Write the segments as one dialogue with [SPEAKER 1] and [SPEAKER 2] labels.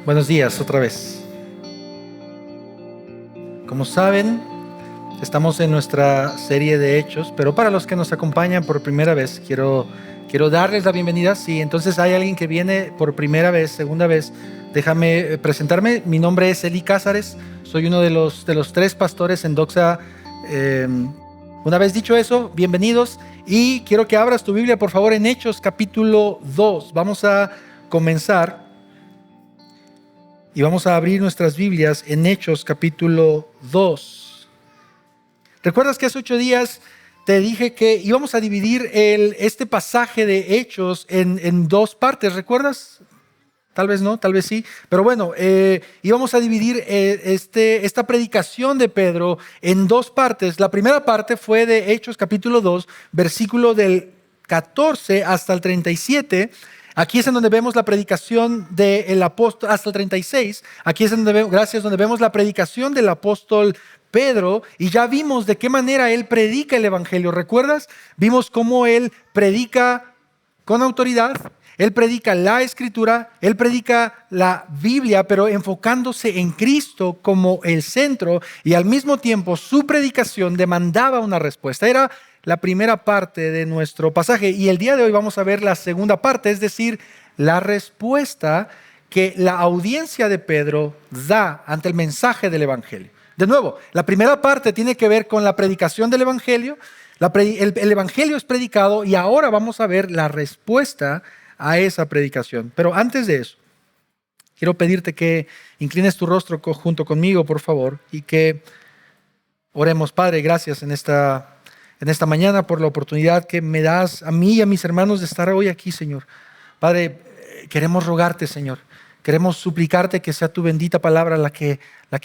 [SPEAKER 1] Buenos días otra vez. Como saben, estamos en nuestra serie de Hechos, pero para los que nos acompañan por primera vez, quiero darles la bienvenida. Si entonces hay alguien que viene por primera vez, segunda vez, déjame presentarme. Mi nombre es Eli Cázares, soy uno de los tres pastores en Doxa. Una vez dicho eso, bienvenidos, y quiero que abras tu Biblia por favor en Hechos capítulo 2. Vamos a comenzar y vamos a abrir nuestras Biblias en Hechos capítulo 2. ¿Recuerdas que hace 8 días te dije que íbamos a dividir este pasaje de Hechos en dos partes? ¿Recuerdas? Tal vez no, tal vez sí. Pero bueno, íbamos a dividir esta predicación de Pedro en dos partes. La primera parte fue de Hechos capítulo 2, versículo del 14 hasta el 37. Aquí es en donde vemos la predicación del apóstol, hasta el 36. Aquí es en donde vemos la predicación del apóstol Pedro, y ya vimos de qué manera él predica el evangelio. ¿Recuerdas? Vimos cómo él predica con autoridad, él predica la escritura, él predica la Biblia, pero enfocándose en Cristo como el centro, y al mismo tiempo su predicación demandaba una respuesta. Era la primera parte de nuestro pasaje, y el día de hoy vamos a ver la segunda parte, es decir, la respuesta que la audiencia de Pedro da ante el mensaje del evangelio. De nuevo, la primera parte tiene que ver con la predicación del evangelio. El evangelio es predicado, y ahora vamos a ver la respuesta a esa predicación. Pero antes de eso, quiero pedirte que inclines tu rostro junto conmigo, por favor, y que oremos. Padre, gracias en esta mañana por la oportunidad que me das a mí y a mis hermanos de estar hoy aquí, Señor. Padre, queremos rogarte, Señor. Queremos suplicarte que sea tu bendita palabra la que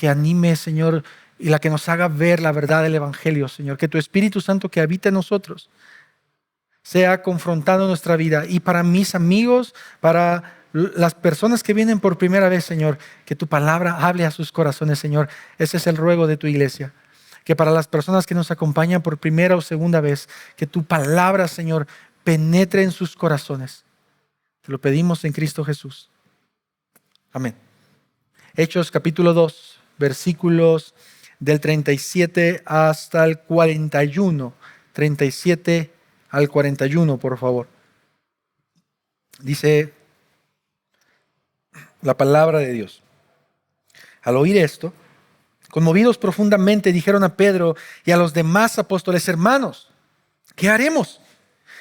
[SPEAKER 1] anime, Señor, y la que nos haga ver la verdad del evangelio, Señor. Que tu Espíritu Santo que habita en nosotros sea confrontando nuestra vida. Y para mis amigos, para las personas que vienen por primera vez, Señor, que tu palabra hable a sus corazones, Señor. Ese es el ruego de tu iglesia. Que para las personas que nos acompañan por primera o segunda vez, que tu palabra, Señor, penetre en sus corazones. Te lo pedimos en Cristo Jesús. Amén. Hechos capítulo 2, versículos del 37 hasta el 41. 37 al 41, por favor. Dice la palabra de Dios. Al oír esto, conmovidos profundamente, dijeron a Pedro y a los demás apóstoles: hermanos, ¿qué haremos?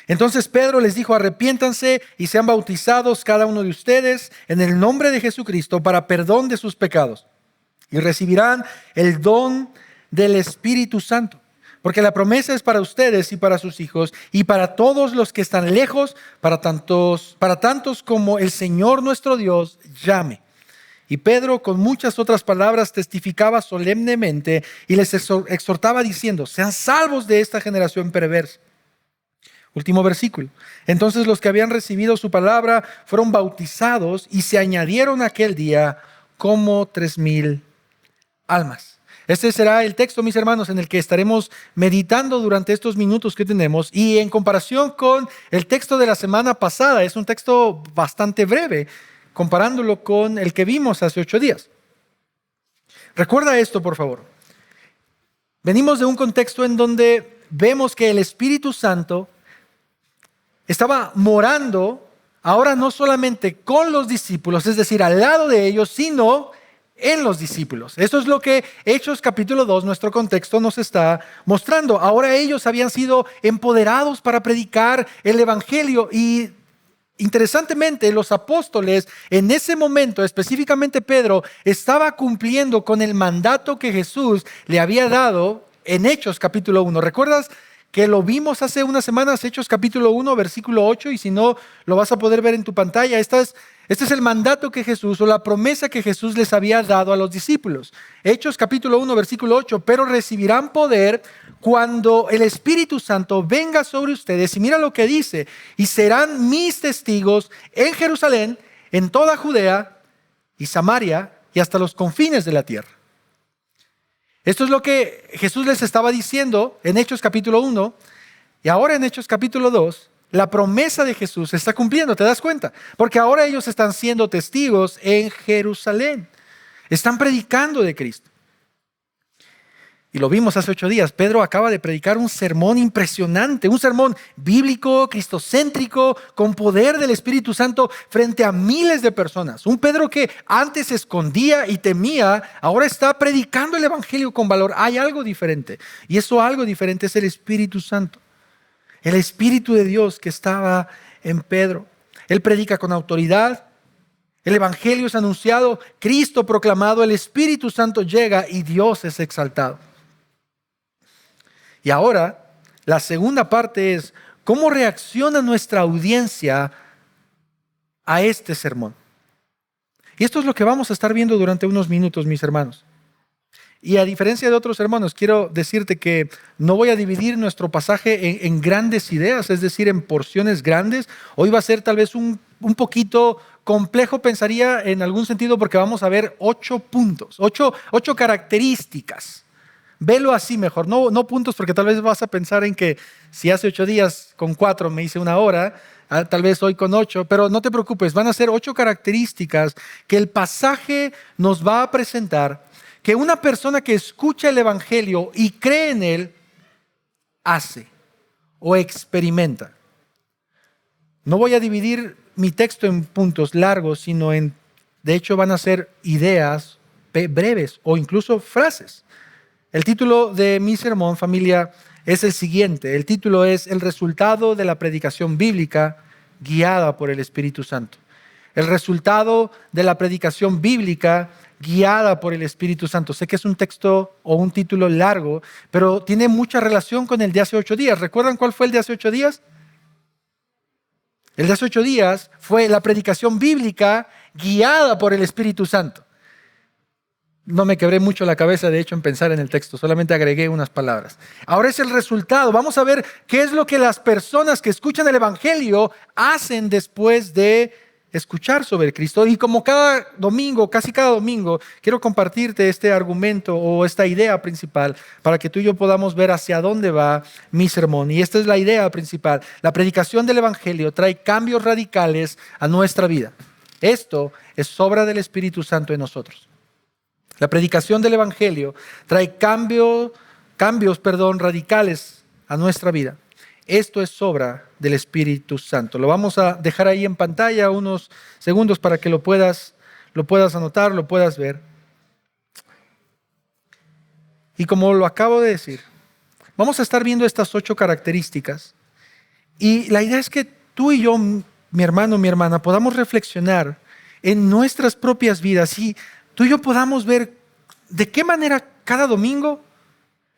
[SPEAKER 1] Entonces Pedro les dijo: arrepiéntanse y sean bautizados cada uno de ustedes en el nombre de Jesucristo para perdón de sus pecados, y recibirán el don del Espíritu Santo, porque la promesa es para ustedes y para sus hijos y para todos los que están lejos, para tantos como el Señor nuestro Dios llame. Y Pedro, con muchas otras palabras, testificaba solemnemente y les exhortaba diciendo: sean salvos de esta generación perversa. Último versículo. Entonces los que habían recibido su palabra fueron bautizados, y se añadieron aquel día como 3,000 almas. Este será el texto, mis hermanos, en el que estaremos meditando durante estos minutos que tenemos, y en comparación con el texto de la semana pasada, es un texto bastante breve, comparándolo con el que vimos hace 8 días. Recuerda esto, por favor. Venimos de un contexto en donde vemos que el Espíritu Santo estaba morando ahora no solamente con los discípulos, es decir, al lado de ellos, sino en los discípulos. Esto es lo que Hechos capítulo 2, nuestro contexto, nos está mostrando. Ahora ellos habían sido empoderados para predicar el evangelio, y interesantemente los apóstoles en ese momento, específicamente Pedro, estaba cumpliendo con el mandato que Jesús le había dado en Hechos capítulo 1. ¿Recuerdas que lo vimos hace unas semanas? Hechos capítulo 1, versículo 8, y si no, lo vas a poder ver en tu pantalla. Este es el mandato que Jesús, o la promesa que Jesús les había dado a los discípulos. Hechos capítulo 1, versículo 8, pero recibirán poder cuando el Espíritu Santo venga sobre ustedes, y mira lo que dice: y serán mis testigos en Jerusalén, en toda Judea y Samaria, y hasta los confines de la tierra. Esto es lo que Jesús les estaba diciendo en Hechos capítulo 1, y ahora en Hechos capítulo 2 La promesa de Jesús se está cumpliendo, ¿te das cuenta? Porque ahora ellos están siendo testigos en Jerusalén. Están predicando de Cristo. Y lo vimos hace 8 días. Pedro acaba de predicar un sermón impresionante, un sermón bíblico, cristocéntrico, con poder del Espíritu Santo frente a miles de personas. Un Pedro que antes se escondía y temía, ahora está predicando el Evangelio con valor. Hay algo diferente. Y eso algo diferente es el Espíritu Santo. El Espíritu de Dios que estaba en Pedro. Él predica con autoridad. El Evangelio es anunciado, Cristo proclamado, el Espíritu Santo llega y Dios es exaltado. Y ahora, la segunda parte es, ¿cómo reacciona nuestra audiencia a este sermón? Y esto es lo que vamos a estar viendo durante unos minutos, mis hermanos. Y a diferencia de otros hermanos, quiero decirte que no voy a dividir nuestro pasaje en grandes ideas, es decir, en porciones grandes. Hoy va a ser tal vez un poquito complejo, pensaría en algún sentido, porque vamos a ver 8 puntos, 8 características. Velo así mejor, no puntos, porque tal vez vas a pensar en que si hace 8 días con 4 me hice 1 hora, tal vez hoy con 8, pero no te preocupes, van a ser 8 características que el pasaje nos va a presentar, que una persona que escucha el Evangelio y cree en él, hace o experimenta. No voy a dividir mi texto en puntos largos, sino de hecho van a ser ideas breves o incluso frases. El título de mi sermón, familia, es el siguiente. El título es El resultado de la predicación bíblica guiada por el Espíritu Santo. El resultado de la predicación bíblica guiada por el Espíritu Santo. Sé que es un texto o un título largo, pero tiene mucha relación con el de hace 8 días. ¿Recuerdan cuál fue el de hace 8 días? El de hace 8 días fue la predicación bíblica guiada por el Espíritu Santo. No me quebré mucho la cabeza, de hecho, en pensar en el texto, solamente agregué unas palabras. Ahora es el resultado. Vamos a ver qué es lo que las personas que escuchan el Evangelio hacen después de escuchar sobre Cristo. Y como cada domingo, casi cada domingo, quiero compartirte este argumento o esta idea principal para que tú y yo podamos ver hacia dónde va mi sermón. Y esta es la idea principal. La predicación del Evangelio trae cambios radicales a nuestra vida. Esto es obra del Espíritu Santo en nosotros. La predicación del Evangelio trae cambios radicales a nuestra vida. Esto es obra del Espíritu Santo. Lo vamos a dejar ahí en pantalla unos segundos para que lo puedas anotar, lo puedas ver. Y como lo acabo de decir, vamos a estar viendo estas 8 características. Y la idea es que tú y yo, mi hermano, mi hermana, podamos reflexionar en nuestras propias vidas y tú y yo podamos ver de qué manera cada domingo,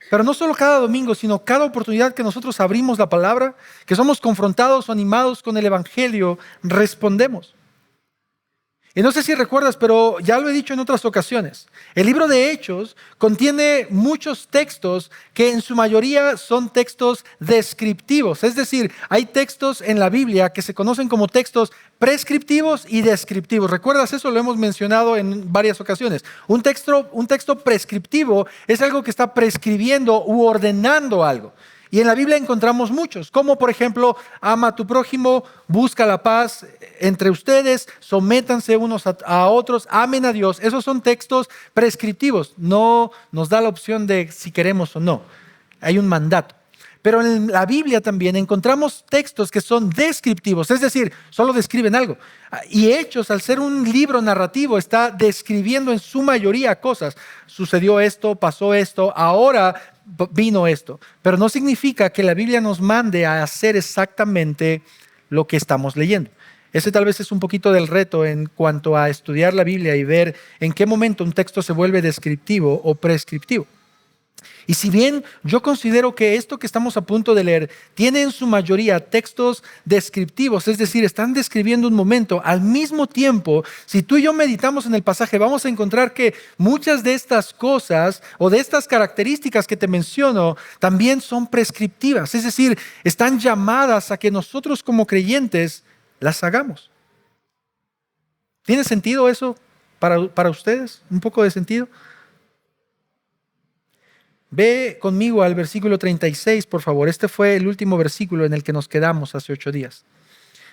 [SPEAKER 1] pero no solo cada domingo, sino cada oportunidad que nosotros abrimos la palabra, que somos confrontados o animados con el Evangelio, respondemos. Y no sé si recuerdas, pero ya lo he dicho en otras ocasiones. El libro de Hechos contiene muchos textos que en su mayoría son textos descriptivos. Es decir, hay textos en la Biblia que se conocen como textos prescriptivos y descriptivos. ¿Recuerdas eso? Lo hemos mencionado en varias ocasiones. Un texto prescriptivo es algo que está prescribiendo u ordenando algo. Y en la Biblia encontramos muchos, como por ejemplo, ama a tu prójimo, busca la paz entre ustedes, sométanse unos a otros, amen a Dios. Esos son textos prescriptivos, no nos da la opción de si queremos o no. Hay un mandato. Pero en la Biblia también encontramos textos que son descriptivos, es decir, solo describen algo. Y Hechos, al ser un libro narrativo, está describiendo en su mayoría cosas. Sucedió esto, pasó esto, ahora vino esto. Pero no significa que la Biblia nos mande a hacer exactamente lo que estamos leyendo. Ese tal vez es un poquito del reto en cuanto a estudiar la Biblia y ver en qué momento un texto se vuelve descriptivo o prescriptivo. Y si bien yo considero que esto que estamos a punto de leer tiene en su mayoría textos descriptivos, es decir, están describiendo un momento, al mismo tiempo, si tú y yo meditamos en el pasaje, vamos a encontrar que muchas de estas cosas o de estas características que te menciono también son prescriptivas, es decir, están llamadas a que nosotros como creyentes las hagamos. ¿Tiene sentido eso para ustedes? ¿Un poco de sentido? Ve conmigo al versículo 36, por favor. Este fue el último versículo en el que nos quedamos hace 8 días.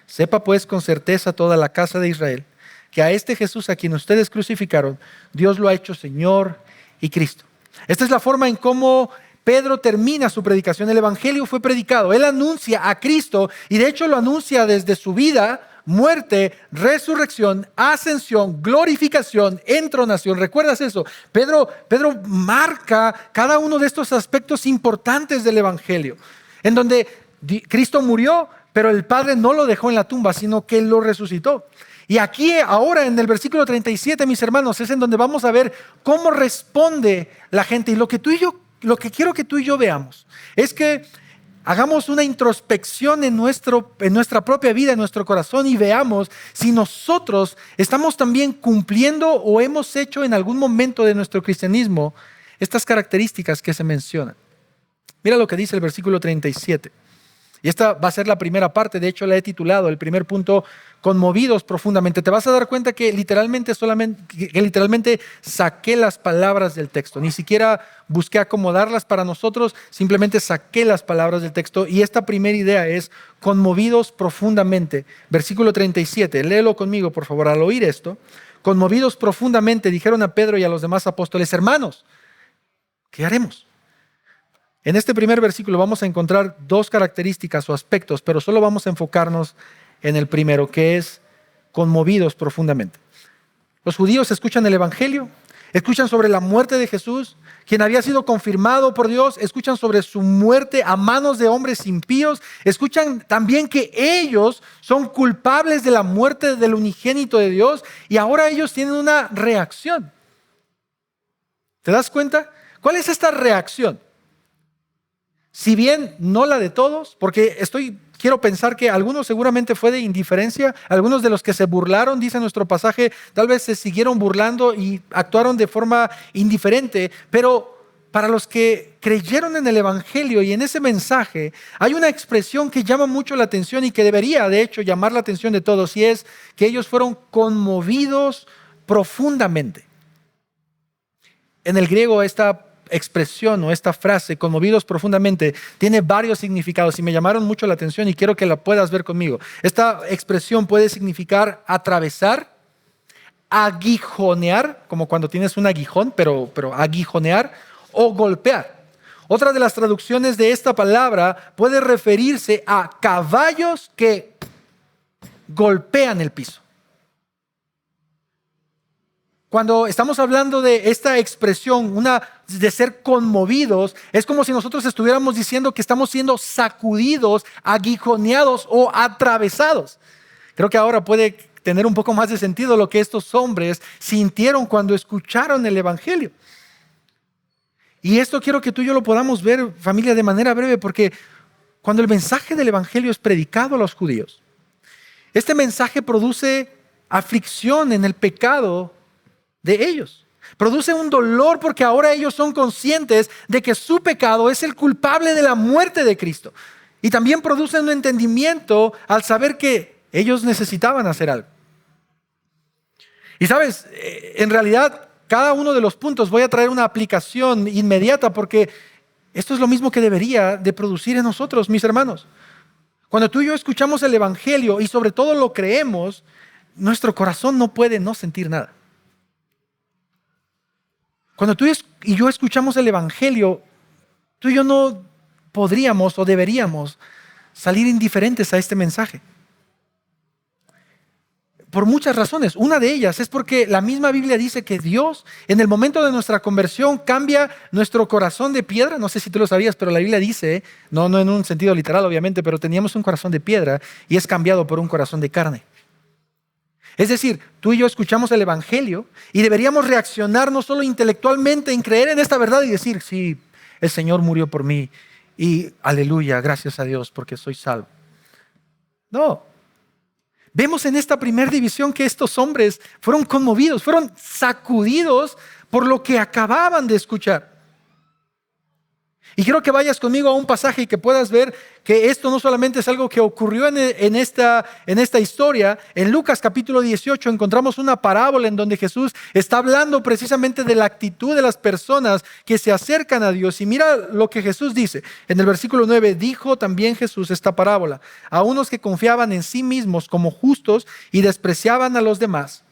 [SPEAKER 1] Sepa pues con certeza toda la casa de Israel, que a este Jesús a quien ustedes crucificaron, Dios lo ha hecho Señor y Cristo. Esta es la forma en cómo Pedro termina su predicación. El evangelio fue predicado. Él anuncia a Cristo y de hecho lo anuncia desde su vida, muerte, resurrección, ascensión, glorificación, entronación. ¿Recuerdas eso? Pedro marca cada uno de estos aspectos importantes del evangelio, en donde Cristo murió, pero el Padre no lo dejó en la tumba, sino que lo resucitó. Y aquí ahora en el versículo 37, mis hermanos, es en donde vamos a ver cómo responde la gente. Y lo que quiero que tú y yo veamos es que hagamos una introspección en nuestra propia vida, en nuestro corazón, y veamos si nosotros estamos también cumpliendo o hemos hecho en algún momento de nuestro cristianismo estas características que se mencionan. Mira lo que dice el versículo 37. Y esta va a ser la primera parte, de hecho la he titulado, el primer punto, conmovidos profundamente. Te vas a dar cuenta que literalmente saqué las palabras del texto. Ni siquiera busqué acomodarlas para nosotros, simplemente saqué las palabras del texto. Y esta primera idea es conmovidos profundamente. Versículo 37, léelo conmigo por favor. Al oír esto, conmovidos profundamente, dijeron a Pedro y a los demás apóstoles: hermanos, ¿qué haremos? En este primer versículo vamos a encontrar dos características o aspectos, pero solo vamos a enfocarnos en el primero, que es conmovidos profundamente. Los judíos escuchan el evangelio, escuchan sobre la muerte de Jesús, quien había sido confirmado por Dios, escuchan sobre su muerte a manos de hombres impíos, escuchan también que ellos son culpables de la muerte del unigénito de Dios y ahora ellos tienen una reacción. ¿Te das cuenta? ¿Cuál es esta reacción? Si bien no la de todos, porque quiero pensar que algunos seguramente fue de indiferencia, algunos de los que se burlaron, dice nuestro pasaje, tal vez se siguieron burlando y actuaron de forma indiferente, pero para los que creyeron en el evangelio y en ese mensaje, hay una expresión que llama mucho la atención y que debería de hecho llamar la atención de todos, y es que ellos fueron conmovidos profundamente. En el griego esta expresión o esta frase, conmovidos profundamente, tiene varios significados y me llamaron mucho la atención y quiero que la puedas ver conmigo. Esta expresión puede significar atravesar, aguijonear, como cuando tienes un aguijón, pero aguijonear, o golpear. Otra de las traducciones de esta palabra puede referirse a caballos que golpean el piso. Cuando estamos hablando de esta expresión, de ser conmovidos, es como si nosotros estuviéramos diciendo que estamos siendo sacudidos, aguijoneados o atravesados. Creo que ahora puede tener un poco más de sentido lo que estos hombres sintieron cuando escucharon el evangelio. Y esto quiero que tú y yo lo podamos ver, familia, de manera breve, porque cuando el mensaje del evangelio es predicado a los judíos, este mensaje produce aflicción en el pecado de ellos. Produce un dolor porque ahora ellos son conscientes de que su pecado es el culpable de la muerte de Cristo. Y también produce un entendimiento al saber que ellos necesitaban hacer algo. Y sabes, en realidad cada uno de los puntos voy a traer una aplicación inmediata porque esto es lo mismo que debería de producir en nosotros, mis hermanos. Cuando tú y yo escuchamos el evangelio y sobre todo lo creemos, nuestro corazón no puede no sentir nada. Cuando tú y yo escuchamos el evangelio, tú y yo no podríamos o deberíamos salir indiferentes a este mensaje. Por muchas razones. Una de ellas es porque la misma Biblia dice que Dios, en el momento de nuestra conversión, cambia nuestro corazón de piedra. No sé si tú lo sabías, pero la Biblia dice, no en un sentido literal obviamente, pero teníamos un corazón de piedra y es cambiado por un corazón de carne. Es decir, tú y yo escuchamos el evangelio y deberíamos reaccionar no solo intelectualmente en creer en esta verdad y decir, sí, el Señor murió por mí y aleluya, gracias a Dios porque soy salvo. No. Vemos en esta primera división que estos hombres fueron conmovidos, fueron sacudidos por lo que acababan de escuchar. Y quiero que vayas conmigo a un pasaje y que puedas ver que esto no solamente es algo que ocurrió en esta historia. En Lucas capítulo 18 encontramos una parábola en donde Jesús está hablando precisamente de la actitud de las personas que se acercan a Dios. Y mira lo que Jesús dice. En el versículo 9, dijo también Jesús esta parábola a unos que confiaban en sí mismos como justos y despreciaban a los demás.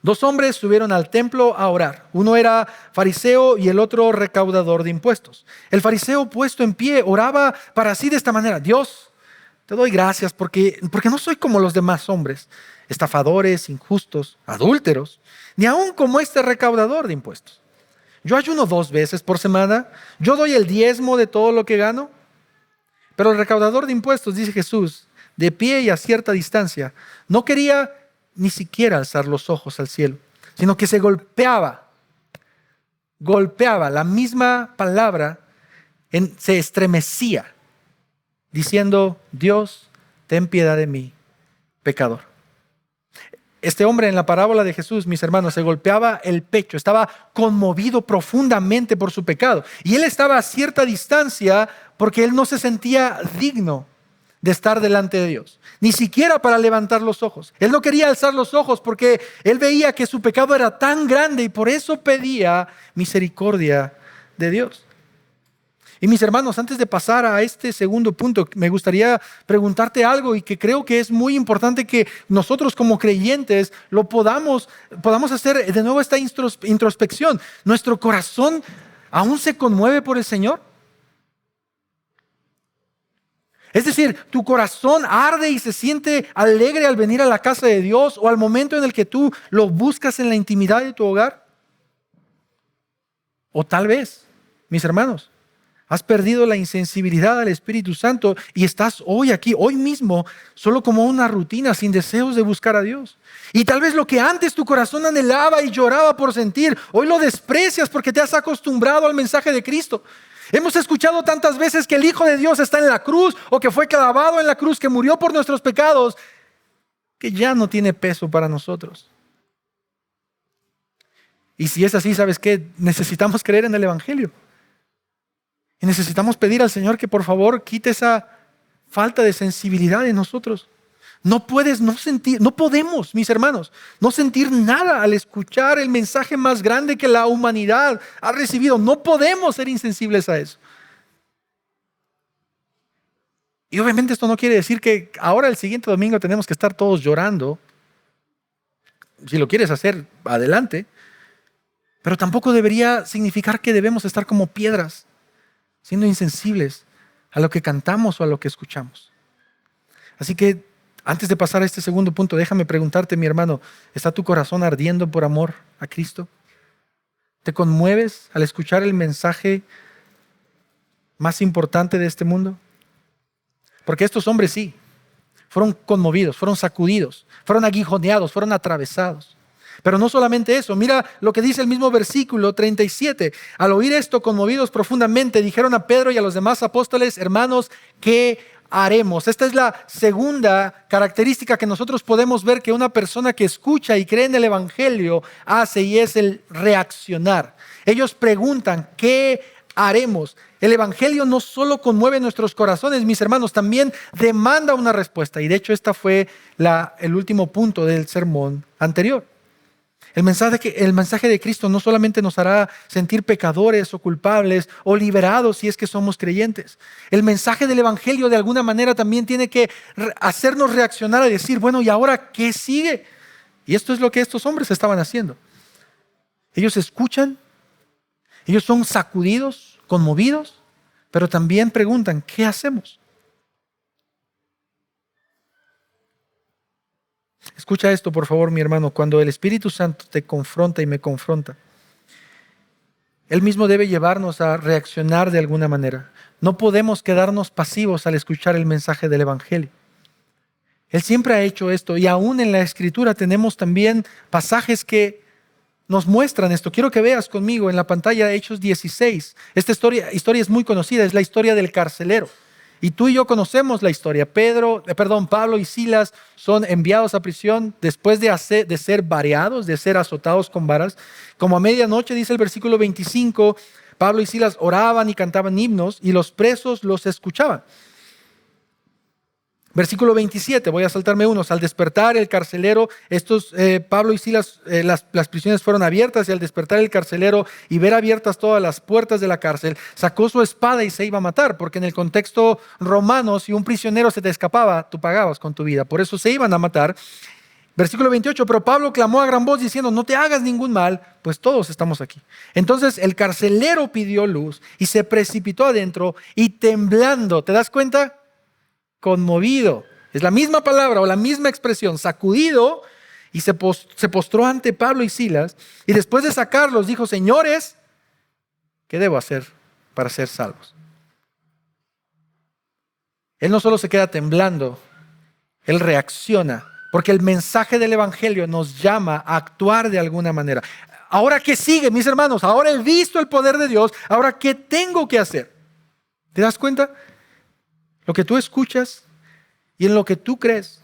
[SPEAKER 1] Dos hombres subieron al templo a orar. Uno era fariseo y el otro recaudador de impuestos. El fariseo, puesto en pie, oraba para sí de esta manera: Dios, te doy gracias porque no soy como los demás hombres, estafadores, injustos, adúlteros, ni aun como este recaudador de impuestos. Yo ayuno 2 veces por semana, yo doy el diezmo de todo lo que gano. Pero el recaudador de impuestos, dice Jesús, de pie y a cierta distancia, no quería ni siquiera alzar los ojos al cielo, sino que se golpeaba la misma palabra, se estremecía, diciendo: Dios, ten piedad de mí, pecador. Este hombre en la parábola de Jesús, mis hermanos, se golpeaba el pecho, estaba conmovido profundamente por su pecado. Y él estaba a cierta distancia porque él no se sentía digno de estar delante de Dios, ni siquiera para levantar los ojos. Él no quería alzar los ojos porque él veía que su pecado era tan grande y por eso pedía misericordia de Dios. Y mis hermanos, antes de pasar a este segundo punto, me gustaría preguntarte algo y que creo que es muy importante que nosotros como creyentes lo podamos hacer de nuevo esta introspección. ¿Nuestro corazón aún se conmueve por el Señor? Es decir, ¿tu corazón arde y se siente alegre al venir a la casa de Dios o al momento en el que tú lo buscas en la intimidad de tu hogar? O tal vez, mis hermanos, has perdido la insensibilidad al Espíritu Santo y estás hoy aquí, hoy mismo, solo como una rutina, sin deseos de buscar a Dios. Y tal vez lo que antes tu corazón anhelaba y lloraba por sentir, hoy lo desprecias porque te has acostumbrado al mensaje de Cristo. Hemos escuchado tantas veces que el Hijo de Dios está en la cruz o que fue clavado en la cruz, que murió por nuestros pecados, que ya no tiene peso para nosotros. Y si es así, ¿sabes qué? Necesitamos creer en el Evangelio. Y necesitamos pedir al Señor que por favor quite esa falta de sensibilidad en nosotros. No podemos, mis hermanos, no sentir nada al escuchar el mensaje más grande que la humanidad ha recibido. No podemos ser insensibles a eso. Y obviamente esto no quiere decir que ahora el siguiente domingo tenemos que estar todos llorando. Si lo quieres hacer, adelante. Pero tampoco debería significar que debemos estar como piedras, siendo insensibles a lo que cantamos o a lo que escuchamos. Así que antes de pasar a este segundo punto, déjame preguntarte, mi hermano, ¿está tu corazón ardiendo por amor a Cristo? ¿Te conmueves al escuchar el mensaje más importante de este mundo? Porque estos hombres sí, fueron conmovidos, fueron sacudidos, fueron aguijoneados, fueron atravesados. Pero no solamente eso, mira lo que dice el mismo versículo 37. Al oír esto, conmovidos profundamente, dijeron a Pedro y a los demás apóstoles: hermanos, ¿qué haremos? Esta es la segunda característica que nosotros podemos ver que una persona que escucha y cree en el Evangelio hace, y es el reaccionar. Ellos preguntan: ¿qué haremos? El Evangelio no solo conmueve nuestros corazones, mis hermanos, también demanda una respuesta. Y de hecho, esta fue el último punto del sermón anterior. El mensaje de Cristo no solamente nos hará sentir pecadores o culpables o liberados si es que somos creyentes. El mensaje del Evangelio de alguna manera también tiene que hacernos reaccionar a decir: bueno, ¿y ahora qué sigue? Y esto es lo que estos hombres estaban haciendo. Ellos escuchan, ellos son sacudidos, conmovidos, pero también preguntan: ¿qué hacemos? Escucha esto, por favor, mi hermano. Cuando el Espíritu Santo te confronta y me confronta, Él mismo debe llevarnos a reaccionar de alguna manera. No podemos quedarnos pasivos al escuchar el mensaje del Evangelio. Él siempre ha hecho esto, y aún en la Escritura tenemos también pasajes que nos muestran esto. Quiero que veas conmigo en la pantalla Hechos 16. Esta historia es muy conocida, es la historia del carcelero. Y tú y yo conocemos la historia. Pablo y Silas son enviados a prisión después de ser variados, de ser azotados con varas. Como a medianoche, dice el versículo 25, Pablo y Silas oraban y cantaban himnos y los presos los escuchaban. Versículo 27, voy a saltarme unos. Al despertar el carcelero, Pablo y Silas, las prisiones fueron abiertas, y al despertar el carcelero y ver abiertas todas las puertas de la cárcel, sacó su espada y se iba a matar, porque en el contexto romano, si un prisionero se te escapaba, tú pagabas con tu vida. Por eso se iban a matar. Versículo 28, pero Pablo clamó a gran voz diciendo, no te hagas ningún mal, pues todos estamos aquí. Entonces el carcelero pidió luz y se precipitó adentro y temblando, ¿te das cuenta? Conmovido, es la misma palabra o la misma expresión, sacudido, y se postró ante Pablo y Silas, y después de sacarlos dijo, señores, ¿qué debo hacer para ser salvos? Él no solo se queda temblando, él reacciona, porque el mensaje del evangelio nos llama a actuar de alguna manera. Ahora, ¿qué sigue, mis hermanos? Ahora he visto el poder de Dios, ahora, ¿qué tengo que hacer? ¿Te das cuenta? Lo que tú escuchas y en lo que tú crees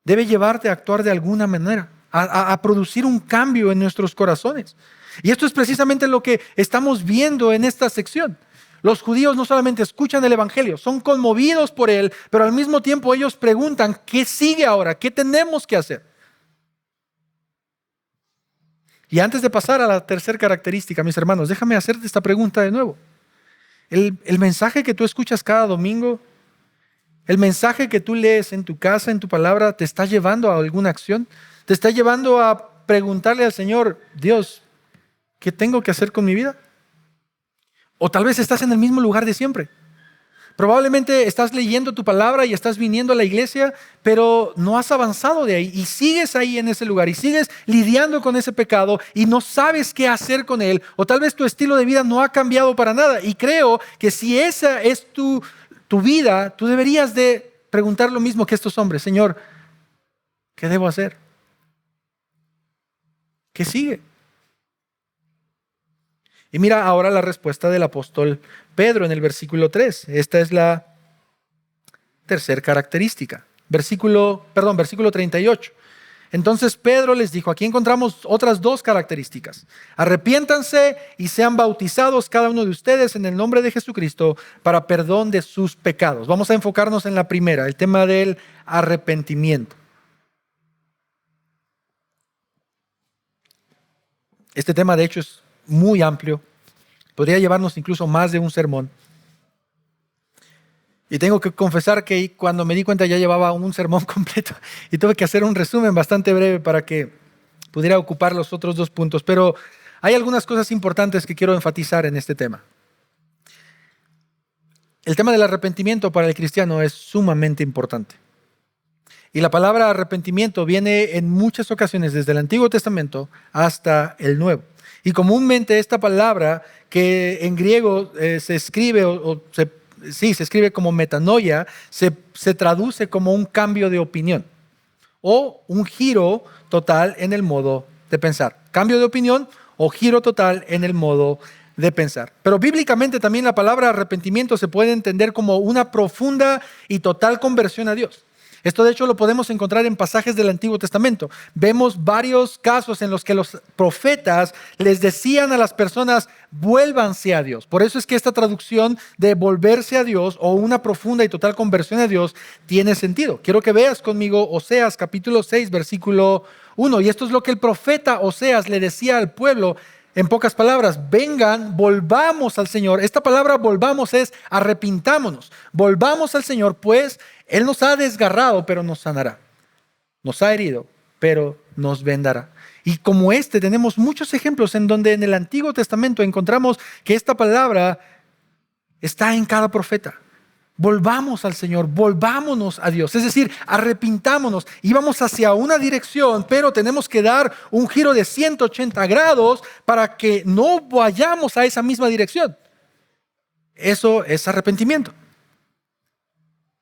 [SPEAKER 1] debe llevarte a actuar de alguna manera, a producir un cambio en nuestros corazones. Y esto es precisamente lo que estamos viendo en esta sección. Los judíos no solamente escuchan el evangelio, son conmovidos por él, pero al mismo tiempo ellos preguntan, ¿qué sigue ahora? ¿Qué tenemos que hacer? Y antes de pasar a la tercera característica, mis hermanos, déjame hacerte esta pregunta de nuevo. El mensaje que tú escuchas cada domingo, el mensaje que tú lees en tu casa, en tu palabra, ¿te está llevando a alguna acción? ¿Te está llevando a preguntarle al Señor, Dios, ¿qué tengo que hacer con mi vida? O tal vez estás en el mismo lugar de siempre. Probablemente estás leyendo tu palabra y estás viniendo a la iglesia, pero no has avanzado de ahí y sigues ahí en ese lugar y sigues lidiando con ese pecado y no sabes qué hacer con él. O tal vez tu estilo de vida no ha cambiado para nada. Y creo que si esa es tu vida, tú deberías de preguntar lo mismo que estos hombres. Señor, ¿qué debo hacer? ¿Qué sigue? Y mira ahora la respuesta del apóstol Pedro en el versículo 3. Esta es la tercera característica. Versículo 38. Entonces Pedro les dijo, aquí encontramos otras dos características. Arrepiéntanse y sean bautizados cada uno de ustedes en el nombre de Jesucristo para perdón de sus pecados. Vamos a enfocarnos en la primera, el tema del arrepentimiento. Este tema de hecho es muy amplio. Podría llevarnos incluso más de un sermón. Y tengo que confesar que cuando me di cuenta ya llevaba un sermón completo y tuve que hacer un resumen bastante breve para que pudiera ocupar los otros dos puntos. Pero hay algunas cosas importantes que quiero enfatizar en este tema. El tema del arrepentimiento para el cristiano es sumamente importante. Y la palabra arrepentimiento viene en muchas ocasiones desde el Antiguo Testamento hasta el Nuevo. Y comúnmente esta palabra que en griego se escribe se escribe como metanoia, se traduce como un cambio de opinión o un giro total en el modo de pensar. Cambio de opinión o giro total en el modo de pensar. Pero bíblicamente también la palabra arrepentimiento se puede entender como una profunda y total conversión a Dios. Esto de hecho lo podemos encontrar en pasajes del Antiguo Testamento. Vemos varios casos en los que los profetas les decían a las personas, vuélvanse a Dios. Por eso es que esta traducción de volverse a Dios o una profunda y total conversión a Dios tiene sentido. Quiero que veas conmigo Oseas capítulo 6, versículo 1. Y esto es lo que el profeta Oseas le decía al pueblo. En pocas palabras, vengan, volvamos al Señor. Esta palabra volvamos es arrepintámonos. Volvamos al Señor, pues Él nos ha desgarrado, pero nos sanará. Nos ha herido, pero nos vendará. Y como tenemos muchos ejemplos en donde en el Antiguo Testamento encontramos que esta palabra está en cada profeta. Volvamos al Señor, volvámonos a Dios. Es decir, arrepintámonos y vamos hacia una dirección, pero tenemos que dar un giro de 180 grados para que no vayamos a esa misma dirección. Eso es arrepentimiento.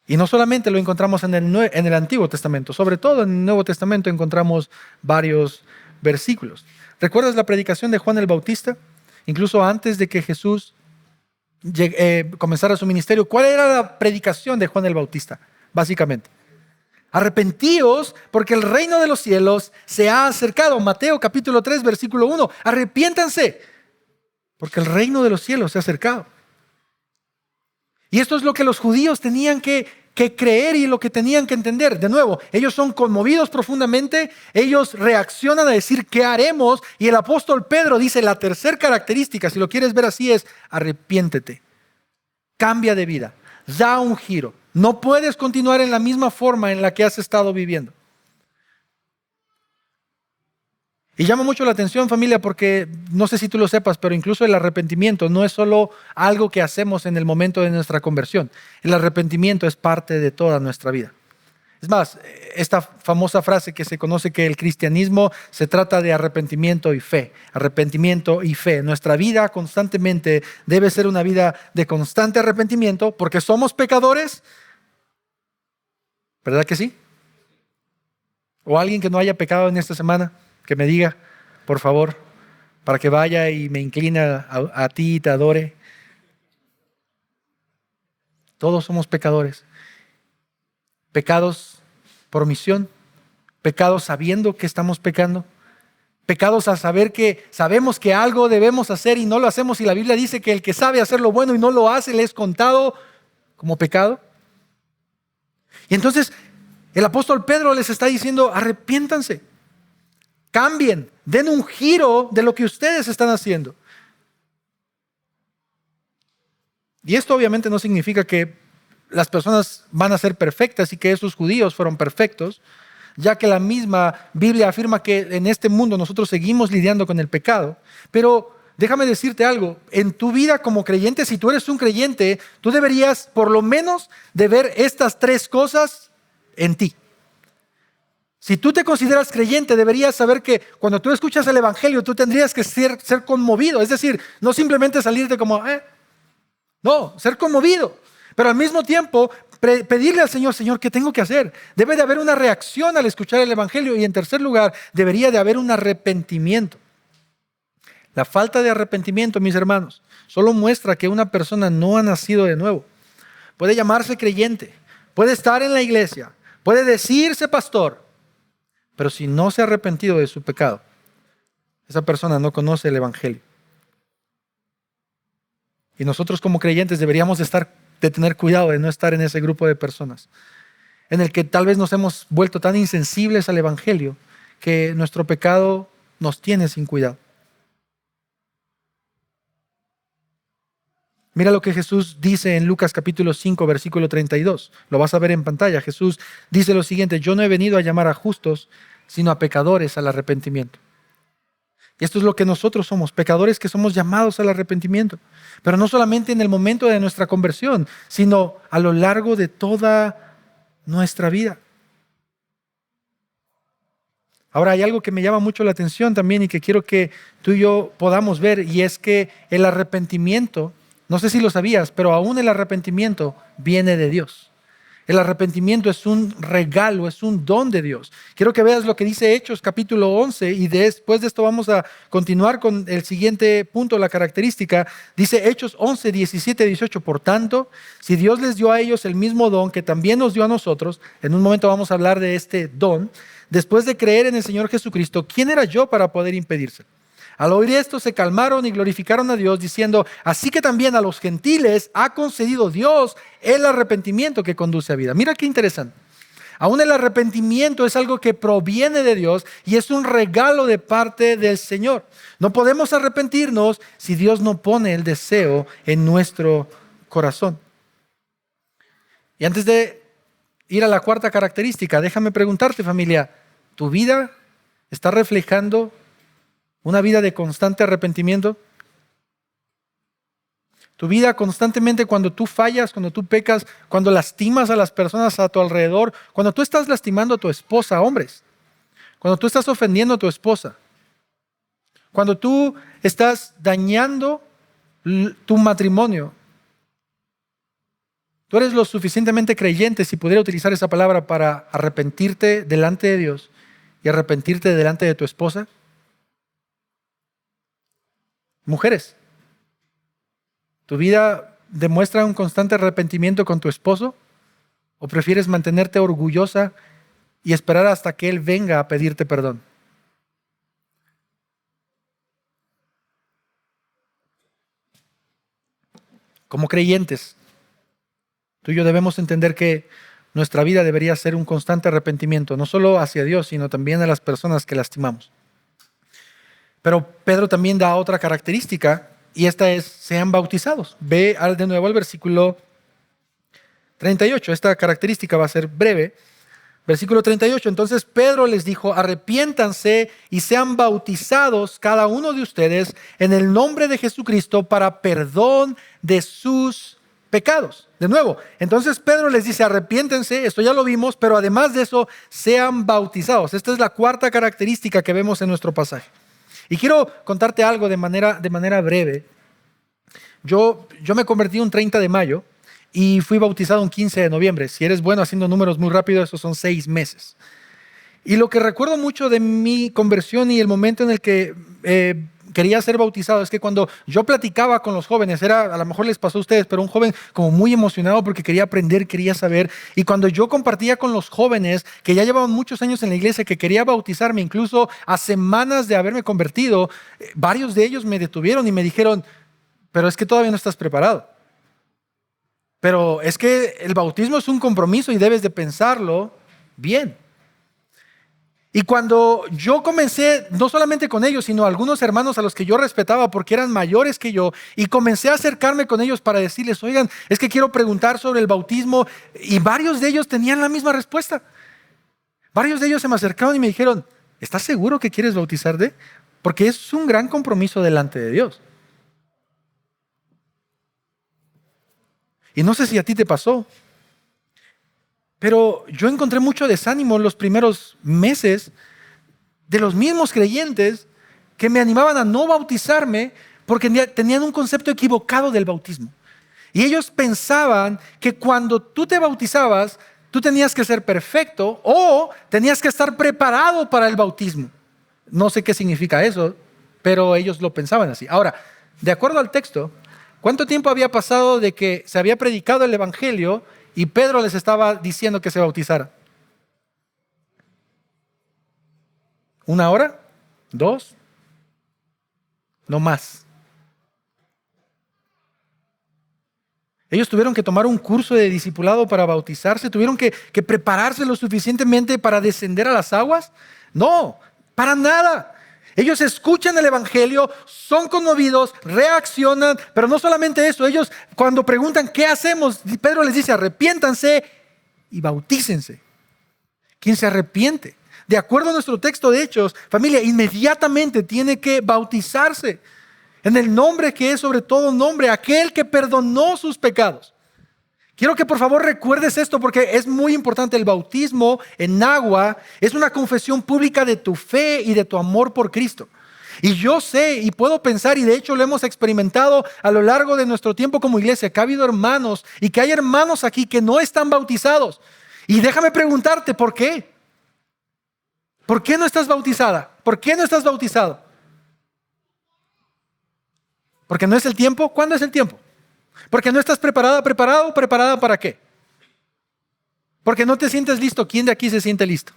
[SPEAKER 1] Y no solamente lo encontramos en el Antiguo Testamento, sobre todo en el Nuevo Testamento encontramos varios versículos. ¿Recuerdas la predicación de Juan el Bautista? Incluso antes de que Jesús comenzara su ministerio, ¿cuál era la predicación de Juan el Bautista? Básicamente, arrepentíos porque el reino de los cielos se ha acercado. Mateo capítulo 3 versículo 1, arrepiéntanse porque el reino de los cielos se ha acercado. Y esto es lo que los judíos tenían que creer y lo que tenían que entender. De nuevo, ellos son conmovidos profundamente, ellos reaccionan a decir, ¿qué haremos? Y el apóstol Pedro dice, la tercera característica, si lo quieres ver así, es arrepiéntete, cambia de vida, da un giro. No puedes continuar en la misma forma en la que has estado viviendo. Y llama mucho la atención, familia, porque no sé si tú lo sepas, pero incluso el arrepentimiento no es solo algo que hacemos en el momento de nuestra conversión. El arrepentimiento es parte de toda nuestra vida. Es más, esta famosa frase que se conoce que el cristianismo se trata de arrepentimiento y fe. Arrepentimiento y fe. Nuestra vida constantemente debe ser una vida de constante arrepentimiento porque somos pecadores. ¿Verdad que sí? O alguien que no haya pecado en esta semana, que me diga, por favor, para que vaya y me incline a ti y te adore. Todos somos pecadores. Pecados por omisión, pecados sabiendo que estamos pecando, pecados al saber que sabemos que algo debemos hacer y no lo hacemos, y la Biblia dice que el que sabe hacer lo bueno y no lo hace le es contado como pecado. Y entonces el apóstol Pedro les está diciendo, arrepiéntanse, cambien, den un giro de lo que ustedes están haciendo. Y esto obviamente no significa que las personas van a ser perfectas y que esos judíos fueron perfectos, ya que la misma Biblia afirma que en este mundo nosotros seguimos lidiando con el pecado. Pero déjame decirte algo, en tu vida como creyente, si tú eres un creyente, tú deberías por lo menos de ver estas tres cosas en ti. Si tú te consideras creyente, deberías saber que cuando tú escuchas el evangelio, tú tendrías que ser conmovido. Es decir, no simplemente salirte como, no, ser conmovido. Pero al mismo tiempo, pedirle al Señor, Señor, ¿qué tengo que hacer? Debe de haber una reacción al escuchar el evangelio. Y en tercer lugar, debería de haber un arrepentimiento. La falta de arrepentimiento, mis hermanos, solo muestra que una persona no ha nacido de nuevo. Puede llamarse creyente, puede estar en la iglesia, puede decirse pastor, pero si no se ha arrepentido de su pecado, esa persona no conoce el evangelio. Y nosotros como creyentes deberíamos de tener cuidado de no estar en ese grupo de personas en el que tal vez nos hemos vuelto tan insensibles al evangelio que nuestro pecado nos tiene sin cuidado. Mira lo que Jesús dice en Lucas capítulo 5, versículo 32. Lo vas a ver en pantalla. Jesús dice lo siguiente: yo no he venido a llamar a justos, sino a pecadores al arrepentimiento. Y esto es lo que nosotros somos, pecadores que somos llamados al arrepentimiento. Pero no solamente en el momento de nuestra conversión, sino a lo largo de toda nuestra vida. Ahora hay algo que me llama mucho la atención también y que quiero que tú y yo podamos ver, y es que el arrepentimiento, no sé si lo sabías, pero aún el arrepentimiento viene de Dios. El arrepentimiento es un regalo, es un don de Dios. Quiero que veas lo que dice Hechos capítulo 11 y después de esto vamos a continuar con el siguiente punto, la característica. Dice Hechos 11, 17, 18. Por tanto, si Dios les dio a ellos el mismo don que también nos dio a nosotros, en un momento vamos a hablar de este don, después de creer en el Señor Jesucristo, ¿quién era yo para poder impedírselo? Al oír esto se calmaron y glorificaron a Dios diciendo, así que también a los gentiles ha concedido Dios el arrepentimiento que conduce a vida. Mira qué interesante. Aún el arrepentimiento es algo que proviene de Dios y es un regalo de parte del Señor. No podemos arrepentirnos si Dios no pone el deseo en nuestro corazón. Y antes de ir a la cuarta característica, déjame preguntarte, familia, ¿tu vida está reflejando una vida de constante arrepentimiento? Tu vida constantemente, cuando tú fallas, cuando tú pecas, cuando lastimas a las personas a tu alrededor, cuando tú estás lastimando a tu esposa, hombres, cuando tú estás ofendiendo a tu esposa, cuando tú estás dañando tu matrimonio, tú eres lo suficientemente creyente, si pudiera utilizar esa palabra, para arrepentirte delante de Dios y arrepentirte delante de tu esposa. Mujeres, ¿tu vida demuestra un constante arrepentimiento con tu esposo? ¿O prefieres mantenerte orgullosa y esperar hasta que él venga a pedirte perdón? Como creyentes, tú y yo debemos entender que nuestra vida debería ser un constante arrepentimiento, no solo hacia Dios, sino también a las personas que lastimamos. Pero Pedro también da otra característica, y esta es: sean bautizados. Ve de nuevo al versículo 38. Esta característica va a ser breve. Versículo 38. Entonces Pedro les dijo: arrepiéntanse y sean bautizados cada uno de ustedes en el nombre de Jesucristo para perdón de sus pecados. De nuevo, entonces Pedro les dice: arrepiéntense, esto ya lo vimos, pero además de eso, sean bautizados. Esta es la cuarta característica que vemos en nuestro pasaje. Y quiero contarte algo de manera breve. Yo me convertí un 30 de mayo y fui bautizado un 15 de noviembre. Si eres bueno haciendo números muy rápido, esos son 6 meses. Y lo que recuerdo mucho de mi conversión y el momento en el que quería ser bautizado es que cuando yo platicaba con los jóvenes, a lo mejor les pasó a ustedes, pero un joven como muy emocionado porque quería aprender, quería saber. Y cuando yo compartía con los jóvenes que ya llevaban muchos años en la iglesia, que quería bautizarme, incluso a semanas de haberme convertido, varios de ellos me detuvieron y me dijeron: pero es que todavía no estás preparado. Pero es que el bautismo es un compromiso y debes de pensarlo bien. Y cuando yo comencé, no solamente con ellos, sino algunos hermanos a los que yo respetaba porque eran mayores que yo, y comencé a acercarme con ellos para decirles: oigan, es que quiero preguntar sobre el bautismo, y varios de ellos tenían la misma respuesta. Varios de ellos se me acercaron y me dijeron: ¿estás seguro que quieres bautizarte? Porque es un gran compromiso delante de Dios. Y no sé si a ti te pasó, pero yo encontré mucho desánimo en los primeros meses de los mismos creyentes que me animaban a no bautizarme porque tenían un concepto equivocado del bautismo. Y ellos pensaban que cuando tú te bautizabas, tú tenías que ser perfecto o tenías que estar preparado para el bautismo. No sé qué significa eso, pero ellos lo pensaban así. Ahora, de acuerdo al texto, ¿cuánto tiempo había pasado de que se había predicado el evangelio y Pedro les estaba diciendo que se bautizara? ¿1 hora? ¿2? No más. Ellos tuvieron que tomar un curso de discipulado para bautizarse, tuvieron que prepararse lo suficientemente para descender a las aguas. No, para nada. Ellos escuchan el evangelio, son conmovidos, reaccionan, pero no solamente eso, ellos cuando preguntan ¿qué hacemos? Pedro les dice: arrepiéntanse y bautícense. ¿Quién se arrepiente? De acuerdo a nuestro texto de Hechos, familia, inmediatamente tiene que bautizarse en el nombre que es sobre todo nombre, aquel que perdonó sus pecados. Quiero que por favor recuerdes esto porque es muy importante. El bautismo en agua es una confesión pública de tu fe y de tu amor por Cristo. Y yo sé y puedo pensar, y de hecho lo hemos experimentado a lo largo de nuestro tiempo como iglesia, que ha habido hermanos y que hay hermanos aquí que no están bautizados. Y déjame preguntarte, ¿por qué? ¿Por qué no estás bautizada? ¿Por qué no estás bautizado? ¿Porque no es el tiempo? ¿Cuándo es el tiempo? ¿Porque no estás preparada para qué? ¿Porque no te sientes listo? ¿Quién de aquí se siente listo?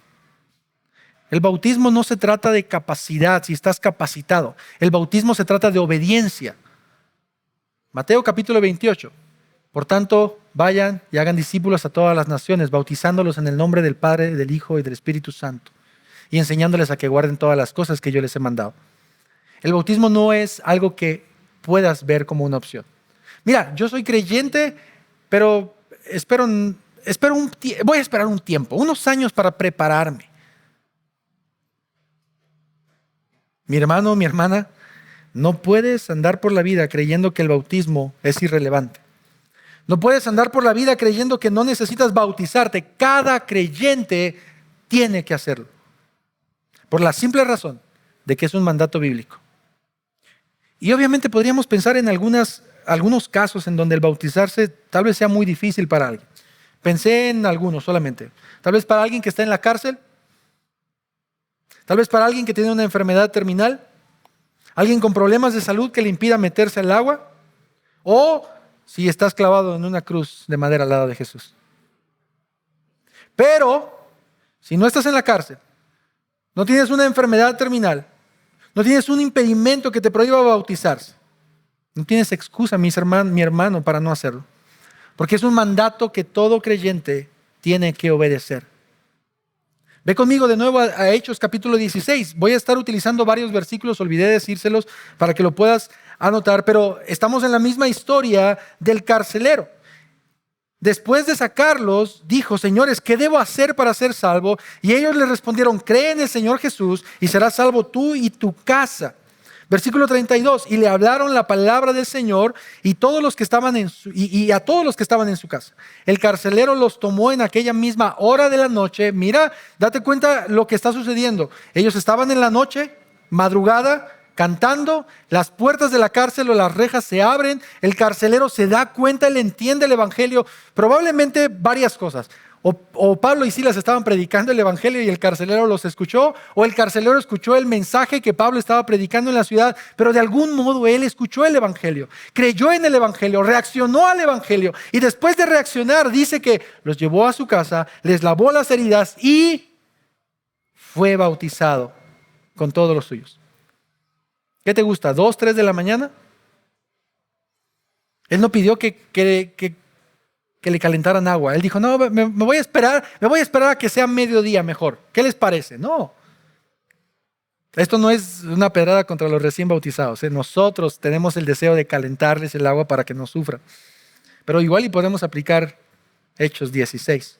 [SPEAKER 1] El bautismo no se trata de capacidad, si estás capacitado. El bautismo se trata de obediencia. Mateo capítulo 28. Por tanto, vayan y hagan discípulos a todas las naciones, bautizándolos en el nombre del Padre, del Hijo y del Espíritu Santo, y enseñándoles a que guarden todas las cosas que yo les he mandado. El bautismo no es algo que puedas ver como una opción. Mira, yo soy creyente, pero voy a esperar un tiempo, unos años para prepararme. Mi hermano, mi hermana, no puedes andar por la vida creyendo que el bautismo es irrelevante. No puedes andar por la vida creyendo que no necesitas bautizarte. Cada creyente tiene que hacerlo. Por la simple razón de que es un mandato bíblico. Y obviamente podríamos pensar en algunos casos en donde el bautizarse tal vez sea muy difícil para alguien. Pensé en algunos solamente. Tal vez para alguien que está en la cárcel. Tal vez para alguien que tiene una enfermedad terminal. Alguien con problemas de salud que le impida meterse al agua. O si estás clavado en una cruz de madera al lado de Jesús. Pero, si no estás en la cárcel, no tienes una enfermedad terminal, no tienes un impedimento que te prohíba bautizarse, No tienes excusa, mi hermano, para no hacerlo. Porque es un mandato que todo creyente tiene que obedecer. Ve conmigo de nuevo a Hechos capítulo 16. Voy a estar utilizando varios versículos, olvidé decírselos para que lo puedas anotar, pero estamos en la misma historia del carcelero. Después de sacarlos, dijo: señores, ¿qué debo hacer para ser salvo? Y ellos le respondieron: cree en el Señor Jesús y serás salvo tú y tu casa. Versículo 32, y le hablaron la palabra del Señor y a todos los que estaban en su casa. El carcelero los tomó en aquella misma hora de la noche. Mira, date cuenta lo que está sucediendo. Ellos estaban en la noche, madrugada, cantando, las puertas de la cárcel o las rejas se abren, el carcelero se da cuenta, él entiende el evangelio, probablemente varias cosas. O Pablo y Silas estaban predicando el evangelio y el carcelero los escuchó, o el carcelero escuchó el mensaje que Pablo estaba predicando en la ciudad, pero de algún modo él escuchó el evangelio, creyó en el evangelio, reaccionó al evangelio, y después de reaccionar dice que los llevó a su casa, les lavó las heridas y fue bautizado con todos los suyos. ¿Qué te gusta? ¿2, 3 de la mañana? Él no pidió que le calentaran agua. Él dijo: no, me voy a esperar a que sea mediodía mejor. ¿Qué les parece? No. Esto no es una pedrada contra los recién bautizados. Nosotros tenemos el deseo de calentarles el agua para que no sufran. Pero igual y podemos aplicar Hechos 16.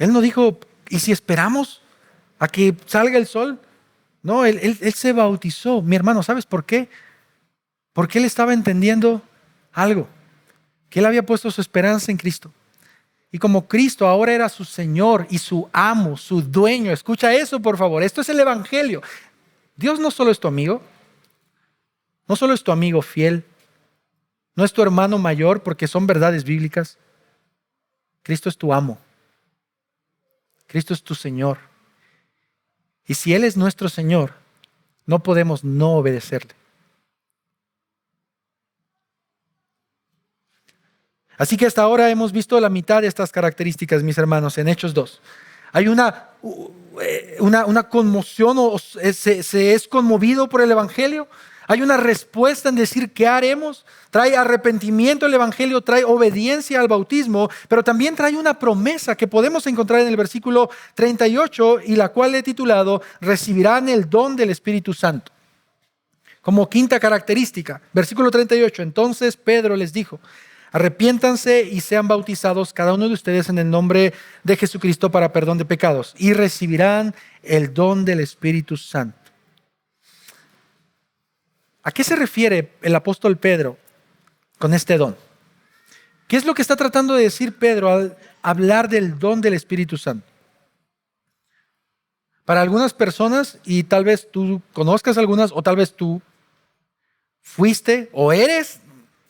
[SPEAKER 1] Él no dijo: ¿y si esperamos a que salga el sol? No, él se bautizó. Mi hermano, ¿sabes por qué? Porque él estaba entendiendo algo, que él había puesto su esperanza en Cristo. Y como Cristo ahora era su Señor y su amo, su dueño. Escucha eso, por favor. Esto es el evangelio. Dios no solo es tu amigo, no solo es tu amigo fiel, no es tu hermano mayor, porque son verdades bíblicas. Cristo es tu amo. Cristo es tu Señor. Y si Él es nuestro Señor, no podemos no obedecerle. Así que hasta ahora hemos visto la mitad de estas características, mis hermanos, en Hechos 2. Hay una conmoción, o se es conmovido por el evangelio. Hay una respuesta en decir: ¿qué haremos? Trae arrepentimiento el evangelio, trae obediencia al bautismo, pero también trae una promesa que podemos encontrar en el versículo 38 y la cual he titulado: recibirán el don del Espíritu Santo. Como quinta característica, versículo 38, entonces Pedro les dijo: arrepiéntanse y sean bautizados cada uno de ustedes en el nombre de Jesucristo para perdón de pecados y recibirán el don del Espíritu Santo. ¿A qué se refiere el apóstol Pedro con este don? ¿Qué es lo que está tratando de decir Pedro al hablar del don del Espíritu Santo? Para algunas personas, y tal vez tú conozcas algunas, o tal vez tú fuiste o eres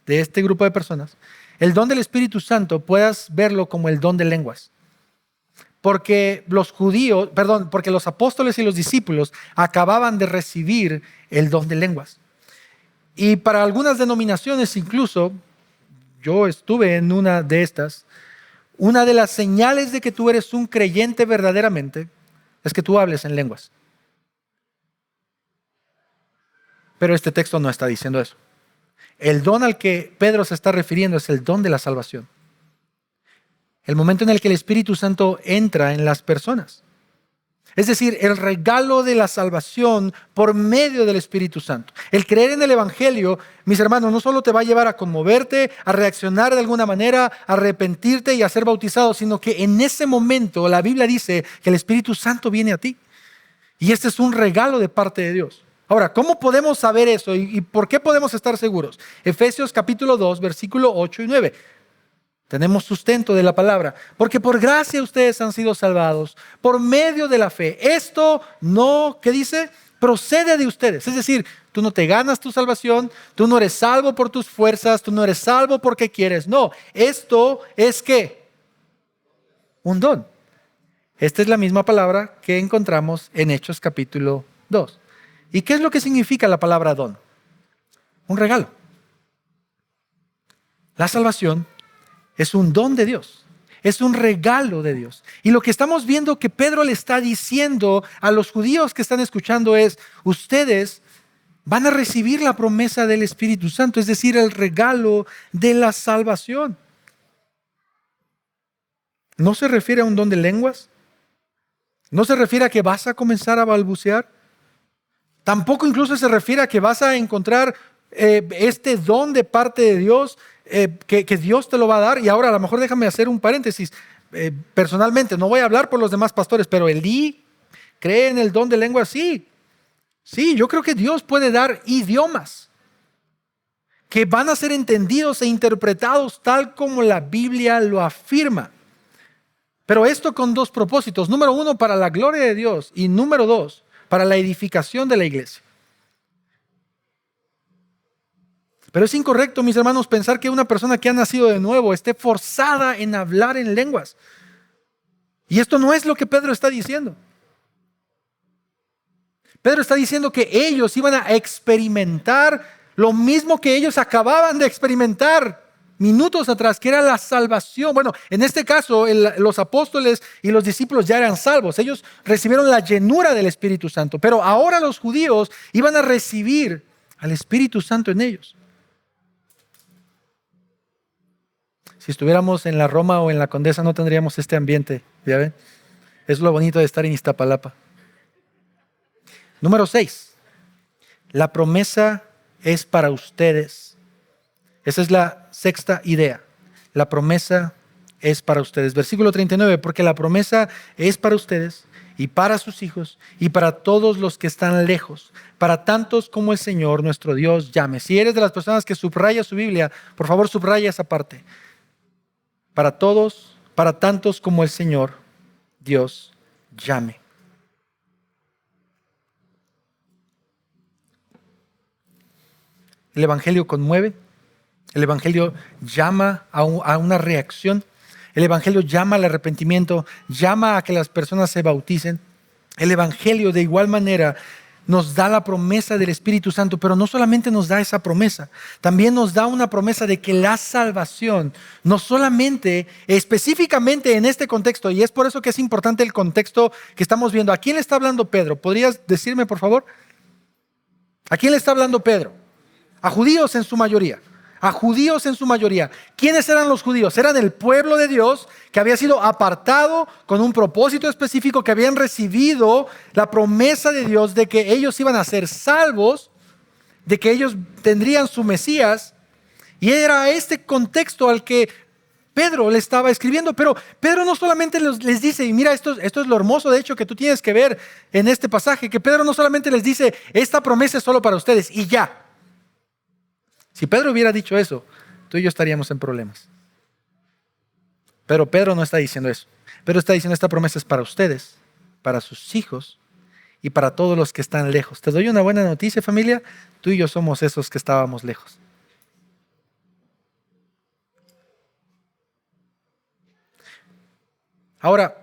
[SPEAKER 1] de este grupo de personas, el don del Espíritu Santo puedas verlo como el don de lenguas. Porque porque los apóstoles y los discípulos acababan de recibir el don de lenguas. Y para algunas denominaciones, incluso, yo estuve en una de estas, una de las señales de que tú eres un creyente verdaderamente es que tú hables en lenguas. Pero este texto no está diciendo eso. El don al que Pedro se está refiriendo es el don de la salvación. El momento en el que el Espíritu Santo entra en las personas. Es decir, el regalo de la salvación por medio del Espíritu Santo. El creer en el evangelio, mis hermanos, no solo te va a llevar a conmoverte, a reaccionar de alguna manera, a arrepentirte y a ser bautizado, sino que en ese momento la Biblia dice que el Espíritu Santo viene a ti. Y este es un regalo de parte de Dios. Ahora, ¿cómo podemos saber eso y por qué podemos estar seguros? Efesios capítulo 2, versículo 8 y 9. Tenemos sustento de la palabra. Porque por gracia ustedes han sido salvados por medio de la fe. Esto no, ¿qué dice? Procede de ustedes. Es decir, tú no te ganas tu salvación, tú no eres salvo por tus fuerzas, tú no eres salvo porque quieres. No, esto es ¿qué? Un don. Esta es la misma palabra que encontramos en Hechos capítulo 2. ¿Y qué es lo que significa la palabra don? Un regalo. La salvación es un don de Dios, es un regalo de Dios. Y lo que estamos viendo que Pedro le está diciendo a los judíos que están escuchando es: ustedes van a recibir la promesa del Espíritu Santo, es decir, el regalo de la salvación. No se refiere a un don de lenguas. No se refiere a que vas a comenzar a balbucear. Tampoco incluso se refiere a que vas a encontrar este don de parte de Dios, que Dios te lo va a dar. Y ahora a lo mejor déjame hacer un paréntesis. Personalmente, no voy a hablar por los demás pastores, pero Elí cree en el don de lengua, sí. Sí, yo creo que Dios puede dar idiomas que van a ser entendidos e interpretados tal como la Biblia lo afirma. Pero esto con dos propósitos. Número uno, para la gloria de Dios. Y número dos, para la edificación de la iglesia. Pero es incorrecto, mis hermanos, pensar que una persona que ha nacido de nuevo esté forzada en hablar en lenguas. Y esto no es lo que Pedro está diciendo. Pedro está diciendo que ellos iban a experimentar lo mismo que ellos acababan de experimentar minutos atrás, que era la salvación. Bueno, en este caso, los apóstoles y los discípulos ya eran salvos. Ellos recibieron la llenura del Espíritu Santo. Pero ahora los judíos iban a recibir al Espíritu Santo en ellos. Si estuviéramos en la Roma o en la Condesa, no tendríamos este ambiente. ¿Ya ven? Es lo bonito de estar en Iztapalapa. Número 6. La promesa es para ustedes. Esa es la sexta idea. La promesa es para ustedes. Versículo 39. Porque la promesa es para ustedes y para sus hijos y para todos los que están lejos, para tantos como el Señor nuestro Dios llame. Si eres de las personas que subraya su Biblia, por favor subraya esa parte. Para todos, para tantos como el Señor Dios llame. El Evangelio conmueve, el Evangelio llama a una reacción, el Evangelio llama al arrepentimiento, llama a que las personas se bauticen. El Evangelio de igual manera nos da la promesa del Espíritu Santo, pero no solamente nos da esa promesa, también nos da una promesa de que la salvación, no solamente, específicamente en este contexto, y es por eso que es importante el contexto que estamos viendo. ¿A quién le está hablando Pedro? ¿Podrías decirme, por favor? ¿A quién le está hablando Pedro? A judíos en su mayoría. A judíos en su mayoría. ¿Quiénes eran los judíos? Eran el pueblo de Dios que había sido apartado con un propósito específico, que habían recibido la promesa de Dios de que ellos iban a ser salvos, de que ellos tendrían su Mesías. Y era este contexto al que Pedro le estaba escribiendo. Pero Pedro no solamente les dice, y mira, esto es lo hermoso de hecho que tú tienes que ver en este pasaje, que Pedro no solamente les dice, esta promesa es solo para ustedes y ya. Si Pedro hubiera dicho eso, tú y yo estaríamos en problemas. Pero Pedro no está diciendo eso. Pedro está diciendo, esta promesa es para ustedes, para sus hijos y para todos los que están lejos. Te doy una buena noticia, familia. Tú y yo somos esos que estábamos lejos. Ahora,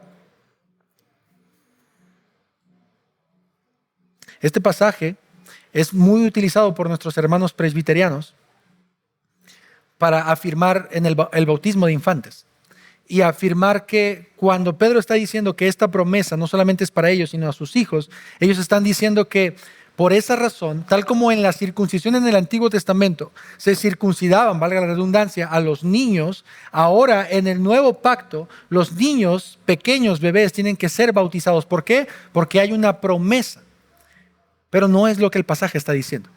[SPEAKER 1] este pasaje es muy utilizado por nuestros hermanos presbiterianos para afirmar en el bautismo de infantes y afirmar que cuando Pedro está diciendo que esta promesa no solamente es para ellos, sino a sus hijos, ellos están diciendo que por esa razón, tal como en la circuncisión en el Antiguo Testamento se circuncidaban, valga la redundancia, a los niños, ahora en el nuevo pacto los niños pequeños, bebés, tienen que ser bautizados. ¿Por qué? Porque hay una promesa. Pero no es lo que el pasaje está diciendo.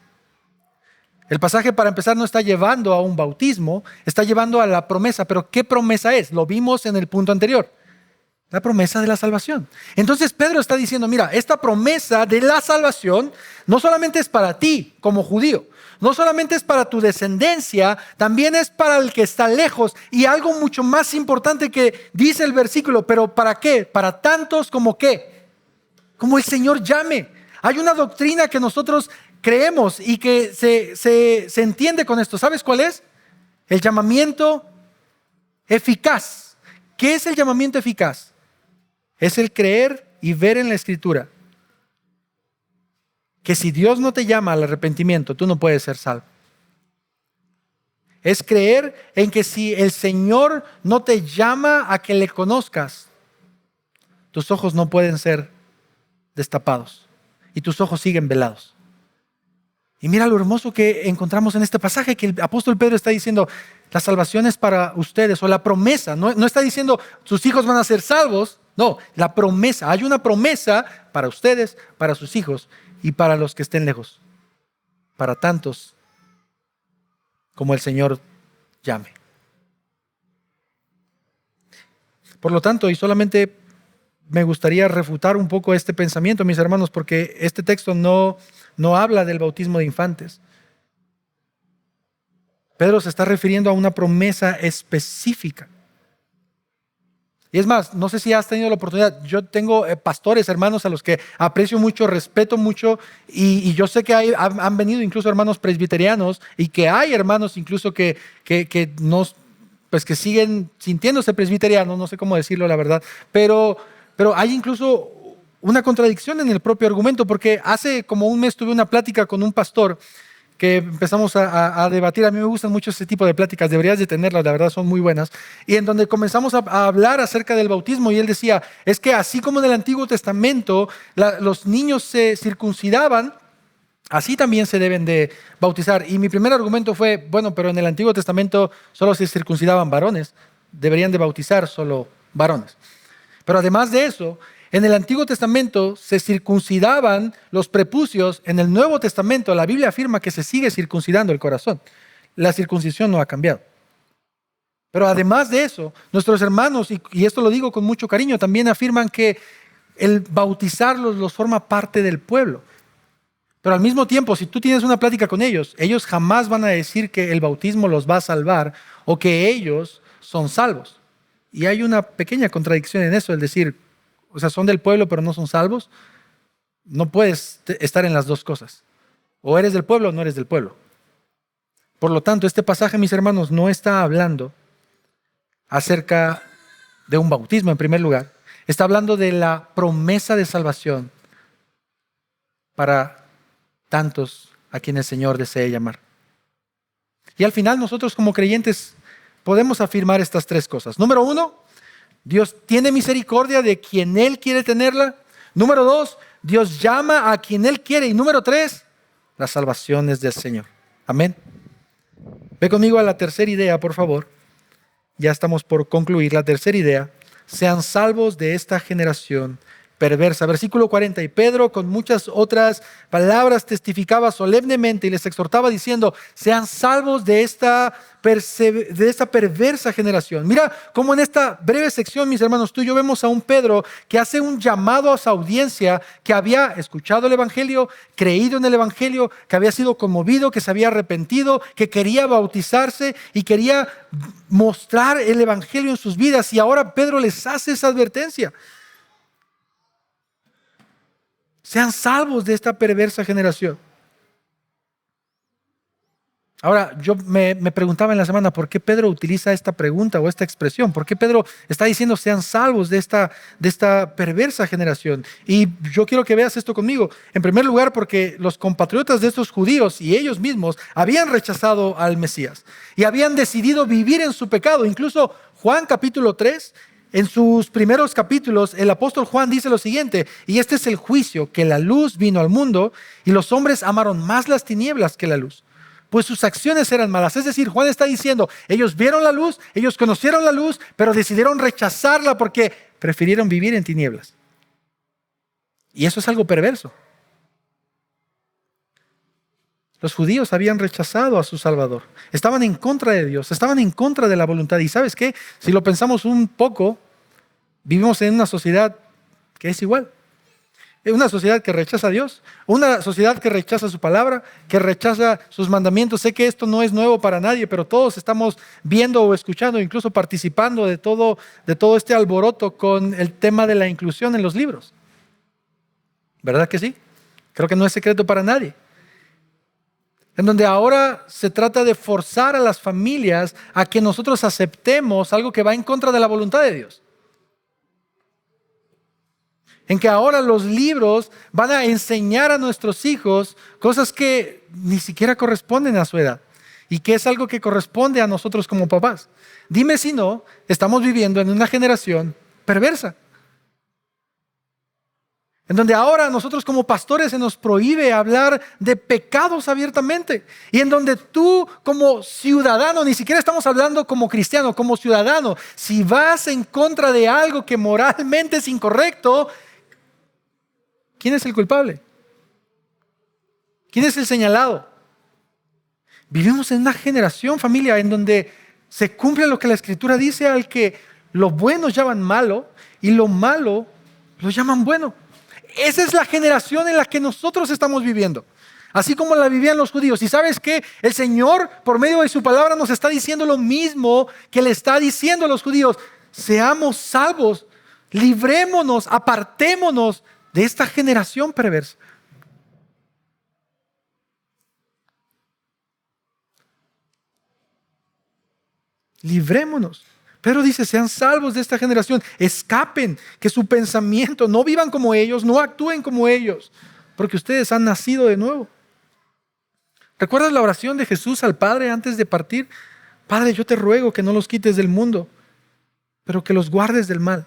[SPEAKER 1] El pasaje, para empezar, no está llevando a un bautismo, está llevando a la promesa. Pero ¿qué promesa es? Lo vimos en el punto anterior. La promesa de la salvación. Entonces Pedro está diciendo, mira, esta promesa de la salvación no solamente es para ti como judío, no solamente es para tu descendencia, también es para el que está lejos. Y algo mucho más importante que dice el versículo, pero ¿para qué? Para tantos como ¿qué? Como el Señor llame. Hay una doctrina que nosotros creemos y que se entiende con esto. ¿Sabes cuál es? El llamamiento eficaz. ¿Qué es el llamamiento eficaz? Es el creer y ver en la Escritura que si Dios no te llama al arrepentimiento, tú no puedes ser salvo. Es creer en que si el Señor no te llama a que le conozcas, tus ojos no pueden ser destapados y tus ojos siguen velados. Y mira lo hermoso que encontramos en este pasaje, que el apóstol Pedro está diciendo, la salvación es para ustedes, o la promesa, no está diciendo sus hijos van a ser salvos, no, la promesa, hay una promesa para ustedes, para sus hijos y para los que estén lejos, para tantos como el Señor llame. Por lo tanto, y solamente me gustaría refutar un poco este pensamiento, mis hermanos, porque este texto no habla del bautismo de infantes. Pedro se está refiriendo a una promesa específica. Y es más, no sé si has tenido la oportunidad, yo tengo pastores, hermanos a los que aprecio mucho, respeto mucho, y yo sé que han venido incluso hermanos presbiterianos, y que hay hermanos incluso que siguen sintiéndose presbiterianos, no sé cómo decirlo la verdad, pero hay incluso una contradicción en el propio argumento, porque hace como un mes tuve una plática con un pastor que empezamos a debatir. A mí me gustan mucho ese tipo de pláticas, deberías de tenerlas, la verdad son muy buenas, y en donde comenzamos a hablar acerca del bautismo, y él decía, es que así como en el Antiguo Testamento los niños se circuncidaban, así también se deben de bautizar. Y mi primer argumento fue, bueno, pero en el Antiguo Testamento solo se circuncidaban varones, deberían de bautizar solo varones. Pero además de eso, en el Antiguo Testamento se circuncidaban los prepucios. En el Nuevo Testamento la Biblia afirma que se sigue circuncidando el corazón. La circuncisión no ha cambiado. Pero además de eso, nuestros hermanos, y esto lo digo con mucho cariño, también afirman que el bautizarlos los forma parte del pueblo. Pero al mismo tiempo, si tú tienes una plática con ellos, ellos jamás van a decir que el bautismo los va a salvar o que ellos son salvos. Y hay una pequeña contradicción en eso, el decir, o sea, son del pueblo pero no son salvos. No puedes estar en las dos cosas. O eres del pueblo o no eres del pueblo. Por lo tanto, este pasaje, mis hermanos, no está hablando acerca de un bautismo en primer lugar. Está hablando de la promesa de salvación para tantos a quienes el Señor desee llamar. Y al final nosotros como creyentes podemos afirmar estas tres cosas. Número uno, Dios tiene misericordia de quien Él quiere tenerla. Número dos, Dios llama a quien Él quiere. Y número tres, la salvación es del Señor. Amén. Ve conmigo a la tercera idea, por favor. Ya estamos por concluir. La tercera idea, sean salvos de esta generación perversa. Versículo 40, y Pedro con muchas otras palabras testificaba solemnemente y les exhortaba diciendo, sean salvos de esta perversa generación. Mira cómo en esta breve sección, mis hermanos, tú y yo vemos a un Pedro que hace un llamado a su audiencia que había escuchado el Evangelio, creído en el Evangelio, que había sido conmovido, que se había arrepentido, que quería bautizarse y quería mostrar el Evangelio en sus vidas. Y ahora Pedro les hace esa advertencia. Sean salvos de esta perversa generación. Ahora, yo me preguntaba en la semana, ¿por qué Pedro utiliza esta pregunta o esta expresión? ¿Por qué Pedro está diciendo sean salvos de esta perversa generación? Y yo quiero que veas esto conmigo. En primer lugar, porque los compatriotas de estos judíos y ellos mismos habían rechazado al Mesías y habían decidido vivir en su pecado. Incluso Juan capítulo 3, en sus primeros capítulos, el apóstol Juan dice lo siguiente, y este es el juicio, que la luz vino al mundo y los hombres amaron más las tinieblas que la luz, pues sus acciones eran malas. Es decir, Juan está diciendo, ellos vieron la luz, ellos conocieron la luz, pero decidieron rechazarla porque prefirieron vivir en tinieblas. Y eso es algo perverso. Los judíos habían rechazado a su Salvador. Estaban en contra de Dios, estaban en contra de la voluntad. Y ¿sabes qué? Si lo pensamos un poco, vivimos en una sociedad que es igual. Es una sociedad que rechaza a Dios, una sociedad que rechaza su palabra, que rechaza sus mandamientos. Sé que esto no es nuevo para nadie, pero todos estamos viendo o escuchando, incluso participando de todo este alboroto con el tema de la inclusión en los libros. ¿Verdad que sí? Creo que no es secreto para nadie. En donde ahora se trata de forzar a las familias a que nosotros aceptemos algo que va en contra de la voluntad de Dios. En que ahora los libros van a enseñar a nuestros hijos cosas que ni siquiera corresponden a su edad y que es algo que corresponde a nosotros como papás. Dime si no, estamos viviendo en una generación perversa. En donde ahora nosotros como pastores se nos prohíbe hablar de pecados abiertamente. Y en donde tú como ciudadano, ni siquiera estamos hablando como cristiano, como ciudadano, si vas en contra de algo que moralmente es incorrecto, ¿quién es el culpable? ¿Quién es el señalado? Vivimos en una generación, familia, en donde se cumple lo que la Escritura dice, al que lo bueno llaman malo y lo malo lo llaman bueno. Esa es la generación en la que nosotros estamos viviendo, así como la vivían los judíos. Y ¿sabes qué? El Señor, por medio de su palabra, nos está diciendo lo mismo que le está diciendo a los judíos. Seamos salvos, librémonos, apartémonos de esta generación perversa. Librémonos. Pero dice, sean salvos de esta generación, escapen, que su pensamiento, no vivan como ellos, no actúen como ellos, porque ustedes han nacido de nuevo. ¿Recuerdas la oración de Jesús al Padre antes de partir? Padre, yo te ruego que no los quites del mundo, pero que los guardes del mal,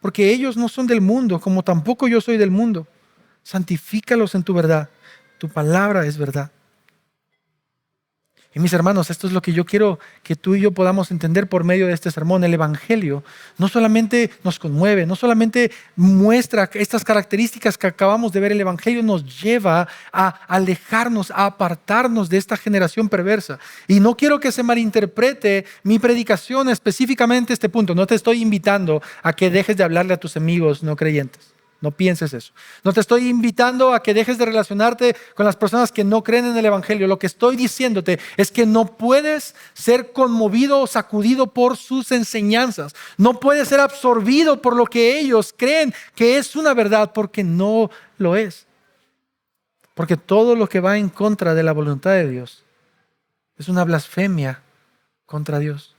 [SPEAKER 1] porque ellos no son del mundo, como tampoco yo soy del mundo. Santifícalos en tu verdad, tu palabra es verdad. Y mis hermanos, esto es lo que yo quiero que tú y yo podamos entender por medio de este sermón. El Evangelio no solamente nos conmueve, no solamente muestra estas características que acabamos de ver. El Evangelio nos lleva a alejarnos, a apartarnos de esta generación perversa. Y no quiero que se malinterprete mi predicación específicamente este punto. No te estoy invitando a que dejes de hablarle a tus amigos no creyentes. No pienses eso. No te estoy invitando a que dejes de relacionarte con las personas que no creen en el Evangelio. Lo que estoy diciéndote es que no puedes ser conmovido o sacudido por sus enseñanzas. No puedes ser absorbido por lo que ellos creen que es una verdad, porque no lo es. Porque todo lo que va en contra de la voluntad de Dios es una blasfemia contra Dios.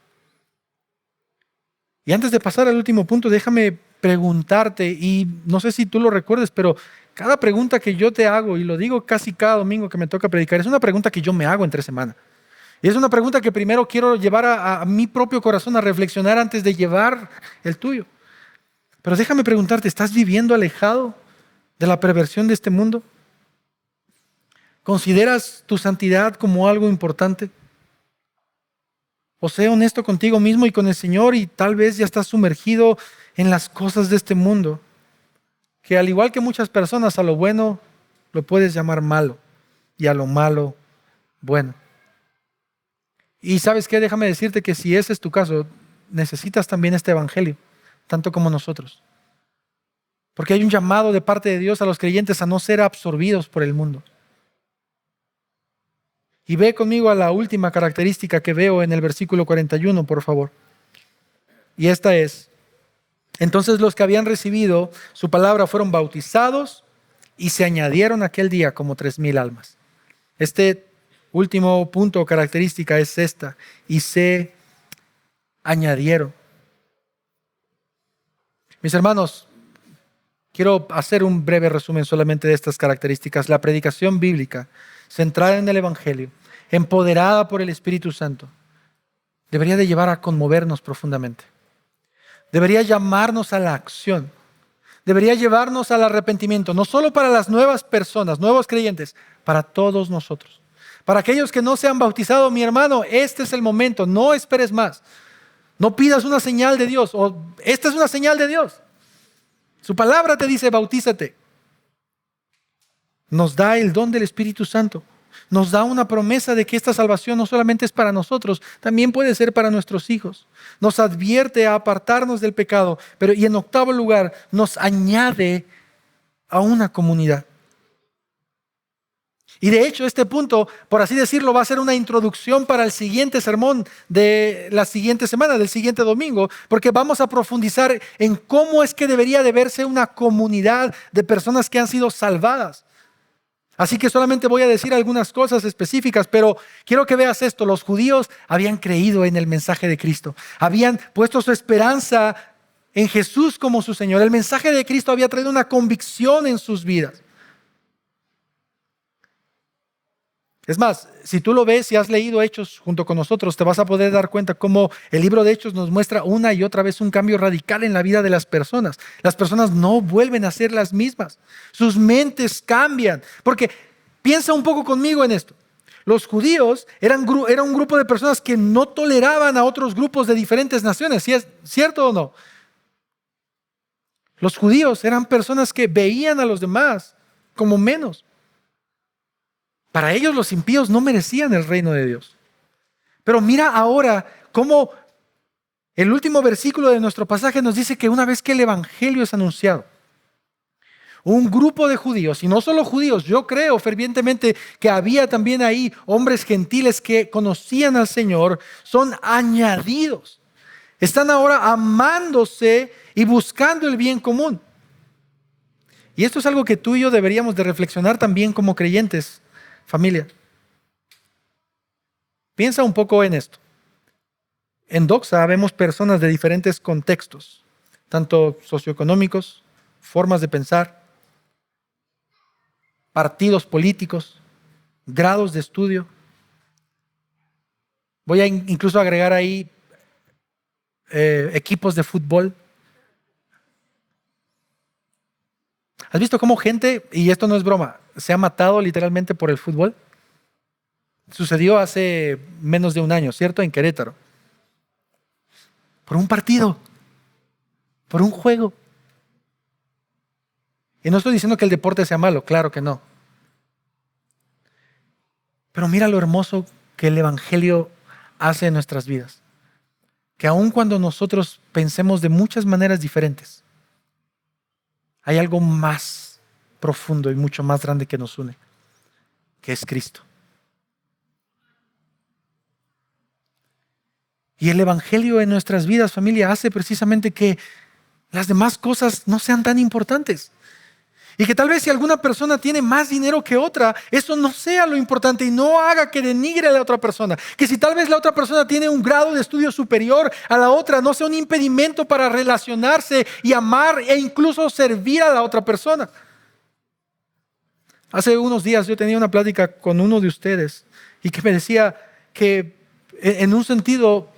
[SPEAKER 1] Y antes de pasar al último punto, déjame preguntarte, y no sé si tú lo recuerdes, pero cada pregunta que yo te hago, y lo digo casi cada domingo que me toca predicar, es una pregunta que yo me hago entre semana. Y es una pregunta que primero quiero llevar a mi propio corazón a reflexionar antes de llevar el tuyo. Pero déjame preguntarte, ¿estás viviendo alejado de la perversión de este mundo? ¿Consideras tu santidad como algo importante? O sé honesto contigo mismo y con el Señor, y tal vez ya estás sumergido en las cosas de este mundo, que al igual que muchas personas, a lo bueno lo puedes llamar malo y a lo malo bueno. Y ¿sabes qué? Déjame decirte que si ese es tu caso, necesitas también este Evangelio, tanto como nosotros. Porque hay un llamado de parte de Dios a los creyentes a no ser absorbidos por el mundo. Y ve conmigo a la última característica que veo en el versículo 41, por favor. Y esta es: entonces los que habían recibido su palabra fueron bautizados y se añadieron aquel día como 3,000 almas. Este último punto o característica es esta: y se añadieron. Mis hermanos, quiero hacer un breve resumen solamente de estas características. La predicación bíblica, centrada en el Evangelio, empoderada por el Espíritu Santo, debería de llevar a conmovernos profundamente. Debería llamarnos a la acción. Debería llevarnos al arrepentimiento, no solo para las nuevas personas, nuevos creyentes, para todos nosotros. Para aquellos que no se han bautizado, mi hermano, este es el momento, no esperes más. No pidas una señal de Dios, o esta es una señal de Dios. Su palabra te dice, bautízate. Nos da el don del Espíritu Santo. Nos da una promesa de que esta salvación no solamente es para nosotros, también puede ser para nuestros hijos. Nos advierte a apartarnos del pecado, y en octavo lugar, nos añade a una comunidad. Y de hecho, este punto, por así decirlo, va a ser una introducción para el siguiente sermón de la siguiente semana, del siguiente domingo, porque vamos a profundizar en cómo es que debería de verse una comunidad de personas que han sido salvadas. Así que solamente voy a decir algunas cosas específicas, pero quiero que veas esto. Los judíos habían creído en el mensaje de Cristo. Habían puesto su esperanza en Jesús como su Señor. El mensaje de Cristo había traído una convicción en sus vidas. Es más, si tú lo ves y has leído Hechos junto con nosotros, te vas a poder dar cuenta cómo el libro de Hechos nos muestra una y otra vez un cambio radical en la vida de las personas. Las personas no vuelven a ser las mismas. Sus mentes cambian. Porque piensa un poco conmigo en esto. Los judíos eran un grupo de personas que no toleraban a otros grupos de diferentes naciones. ¿Sí es cierto o no? Los judíos eran personas que veían a los demás como menos. Para ellos los impíos no merecían el reino de Dios. Pero mira ahora cómo el último versículo de nuestro pasaje nos dice que una vez que el evangelio es anunciado, un grupo de judíos, y no solo judíos, yo creo fervientemente que había también ahí hombres gentiles que conocían al Señor, son añadidos. Están ahora amándose y buscando el bien común. Y esto es algo que tú y yo deberíamos de reflexionar también como creyentes. Familia, piensa un poco en esto. En Doxa vemos personas de diferentes contextos, tanto socioeconómicos, formas de pensar, partidos políticos, grados de estudio. Voy a incluso agregar ahí equipos de fútbol. ¿Has visto cómo gente, y esto no es broma, se ha matado literalmente por el fútbol? Sucedió hace menos de un año, ¿cierto? En Querétaro. Por un partido, por un juego. Y no estoy diciendo que el deporte sea malo, claro que no. Pero mira lo hermoso que el Evangelio hace en nuestras vidas. Que aun cuando nosotros pensemos de muchas maneras diferentes, hay algo más profundo y mucho más grande que nos une, que es Cristo. Y el Evangelio en nuestras vidas, familia, hace precisamente que las demás cosas no sean tan importantes. Y que tal vez si alguna persona tiene más dinero que otra, eso no sea lo importante y no haga que denigre a la otra persona. Que si tal vez la otra persona tiene un grado de estudio superior a la otra, no sea un impedimento para relacionarse y amar e incluso servir a la otra persona. Hace unos días yo tenía una plática con uno de ustedes y que me decía que en un sentido,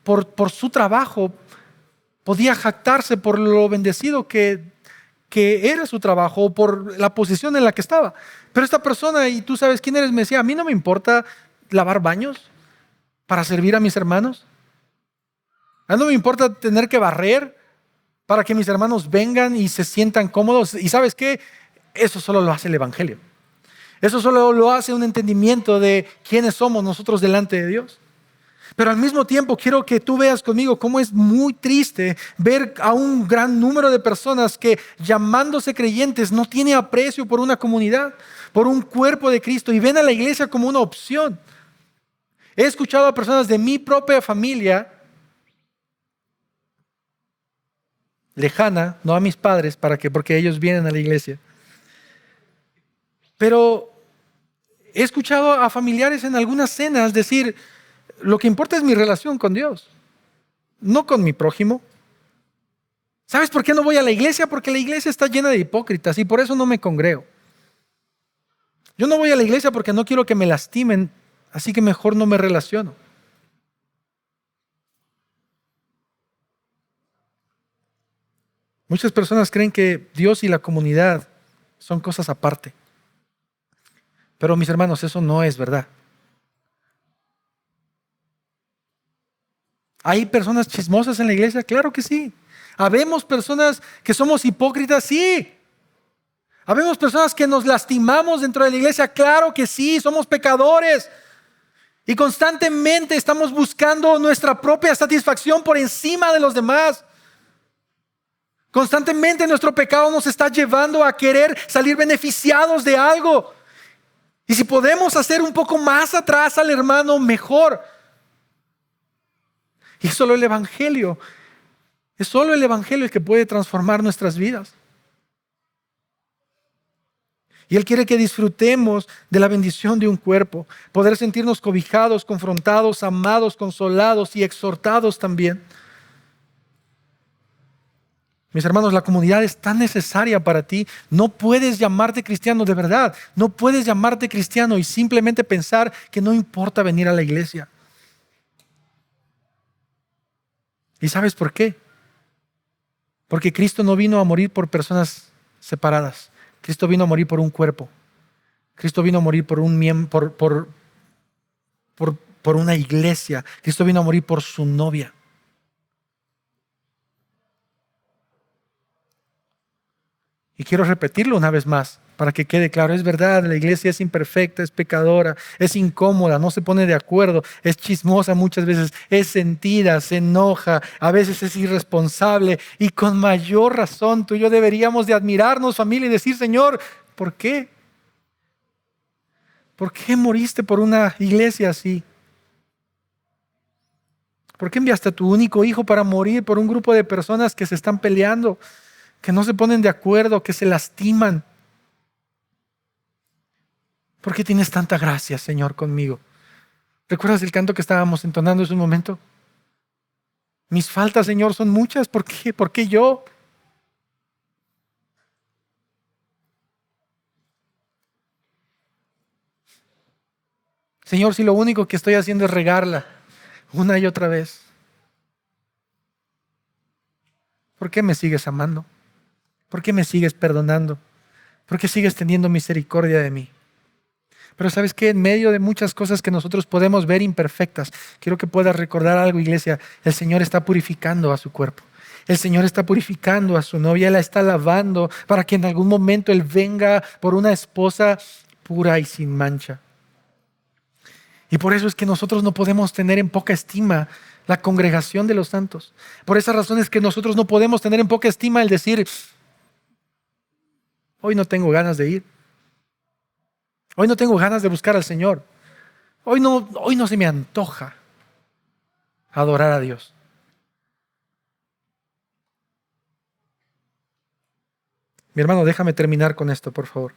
[SPEAKER 1] por su trabajo, podía jactarse por lo bendecido que era su trabajo o por la posición en la que estaba. Pero esta persona, y tú sabes quién eres, me decía, a mí no me importa lavar baños para servir a mis hermanos. A mí no me importa tener que barrer para que mis hermanos vengan y se sientan cómodos. ¿Y sabes qué? Eso solo lo hace el Evangelio. Eso solo lo hace un entendimiento de quiénes somos nosotros delante de Dios. Pero al mismo tiempo quiero que tú veas conmigo cómo es muy triste ver a un gran número de personas que, llamándose creyentes, no tienen aprecio por una comunidad, por un cuerpo de Cristo, y ven a la iglesia como una opción. He escuchado a personas de mi propia familia lejana, no a mis padres, porque ellos vienen a la iglesia. Pero he escuchado a familiares en algunas cenas decir: lo que importa es mi relación con Dios, no con mi prójimo. ¿Sabes por qué no voy a la iglesia? Porque la iglesia está llena de hipócritas y por eso no me congrego. Yo no voy a la iglesia porque no quiero que me lastimen, así que mejor no me relaciono. Muchas personas creen que Dios y la comunidad son cosas aparte. Pero mis hermanos, eso no es verdad. ¿Hay personas chismosas en la iglesia? Claro que sí. ¿Habemos personas que somos hipócritas? Sí. ¿Habemos personas que nos lastimamos dentro de la iglesia? Claro que sí, somos pecadores. Y constantemente estamos buscando nuestra propia satisfacción por encima de los demás. Constantemente nuestro pecado nos está llevando a querer salir beneficiados de algo. Y si podemos hacer un poco más atrás al hermano, mejor. Y es solo el Evangelio el que puede transformar nuestras vidas. Y Él quiere que disfrutemos de la bendición de un cuerpo, poder sentirnos cobijados, confrontados, amados, consolados y exhortados también. Mis hermanos, la comunidad es tan necesaria para ti. No puedes llamarte cristiano de verdad. No puedes llamarte cristiano y simplemente pensar que no importa venir a la iglesia. ¿Y sabes por qué? Porque Cristo no vino a morir por personas separadas. Cristo vino a morir por un cuerpo. Cristo vino a morir por una iglesia. Cristo vino a morir por su novia. Y quiero repetirlo una vez más para que quede claro. Es verdad, la iglesia es imperfecta, es pecadora, es incómoda, no se pone de acuerdo, es chismosa muchas veces, es sentida, se enoja, a veces es irresponsable. Y con mayor razón tú y yo deberíamos de admirarnos, familia, y decir: Señor, ¿por qué? ¿Por qué moriste por una iglesia así? ¿Por qué enviaste a tu único hijo para morir por un grupo de personas que se están peleando, que no se ponen de acuerdo, que se lastiman? ¿Por qué tienes tanta gracia, Señor, conmigo? ¿Recuerdas el canto que estábamos entonando hace un momento? Mis faltas, Señor, son muchas. ¿Por qué? ¿Por qué yo? Señor, si lo único que estoy haciendo es regarla una y otra vez, ¿por qué me sigues amando? ¿Por qué me sigues perdonando? ¿Por qué sigues teniendo misericordia de mí? Pero ¿sabes qué? En medio de muchas cosas que nosotros podemos ver imperfectas, quiero que puedas recordar algo, iglesia. El Señor está purificando a su cuerpo. El Señor está purificando a su novia. Él la está lavando para que en algún momento Él venga por una esposa pura y sin mancha. Y por eso es que nosotros no podemos tener en poca estima la congregación de los santos. Por esa razón es que nosotros no podemos tener en poca estima el decir: hoy no tengo ganas de ir. Hoy no tengo ganas de buscar al Señor. Hoy no se me antoja adorar a Dios. Mi hermano, déjame terminar con esto, por favor.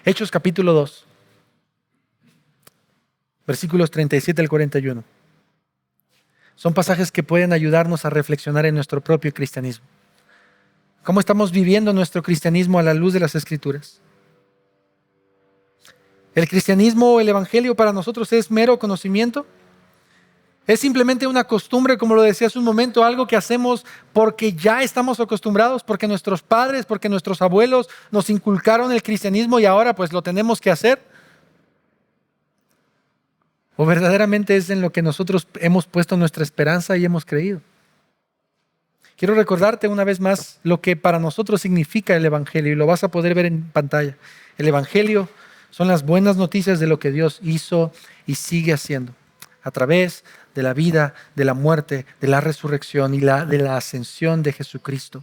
[SPEAKER 1] Hechos capítulo 2, versículos 37 al 41. Son pasajes que pueden ayudarnos a reflexionar en nuestro propio cristianismo. ¿Cómo estamos viviendo nuestro cristianismo a la luz de las Escrituras? ¿El cristianismo o el evangelio para nosotros es mero conocimiento? ¿Es simplemente una costumbre, como lo decía hace un momento, algo que hacemos porque ya estamos acostumbrados, porque nuestros padres, porque nuestros abuelos nos inculcaron el cristianismo y ahora pues lo tenemos que hacer? ¿O verdaderamente es en lo que nosotros hemos puesto nuestra esperanza y hemos creído? Quiero recordarte una vez más lo que para nosotros significa el evangelio, y lo vas a poder ver en pantalla. El evangelio son las buenas noticias de lo que Dios hizo y sigue haciendo a través de la vida, de la muerte, de la resurrección y de la ascensión de Jesucristo,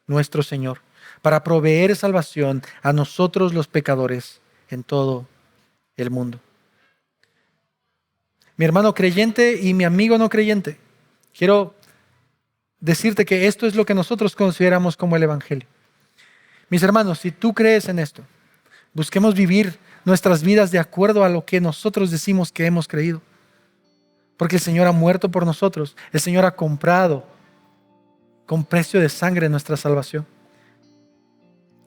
[SPEAKER 1] nuestro Señor, para proveer salvación a nosotros los pecadores en todo el mundo. Mi hermano creyente y mi amigo no creyente, quiero decirte que esto es lo que nosotros consideramos como el evangelio. Mis hermanos, si tú crees en esto, busquemos vivir nuestras vidas de acuerdo a lo que nosotros decimos que hemos creído. Porque el Señor ha muerto por nosotros. El Señor ha comprado con precio de sangre nuestra salvación.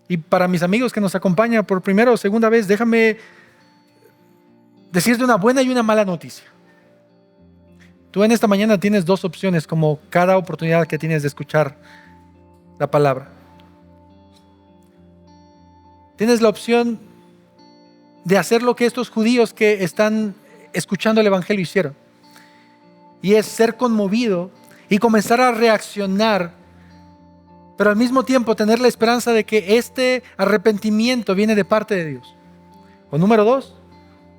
[SPEAKER 1] Y para mis amigos que nos acompañan por primera o segunda vez, déjame decirte una buena y una mala noticia. Tú en esta mañana tienes dos opciones, como cada oportunidad que tienes de escuchar la palabra. Tienes la opción de hacer lo que estos judíos que están escuchando el evangelio hicieron. Y es ser conmovido y comenzar a reaccionar, pero al mismo tiempo tener la esperanza de que este arrepentimiento viene de parte de Dios. O número dos,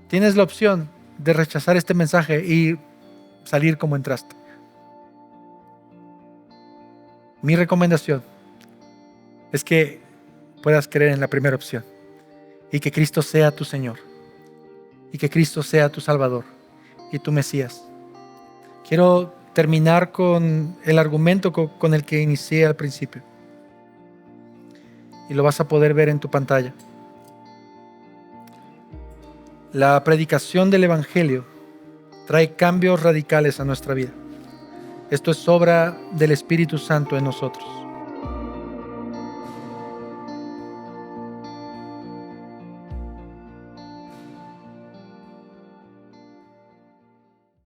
[SPEAKER 1] tienes la opción de rechazar este mensaje y salir como entraste. Mi recomendación es que puedas creer en la primera opción y que Cristo sea tu Señor y que Cristo sea tu Salvador y tu Mesías. Quiero terminar con el argumento con el que inicié al principio. Y lo vas a poder ver en tu pantalla. La predicación del evangelio trae cambios radicales a nuestra vida. Esto es obra del Espíritu Santo en nosotros.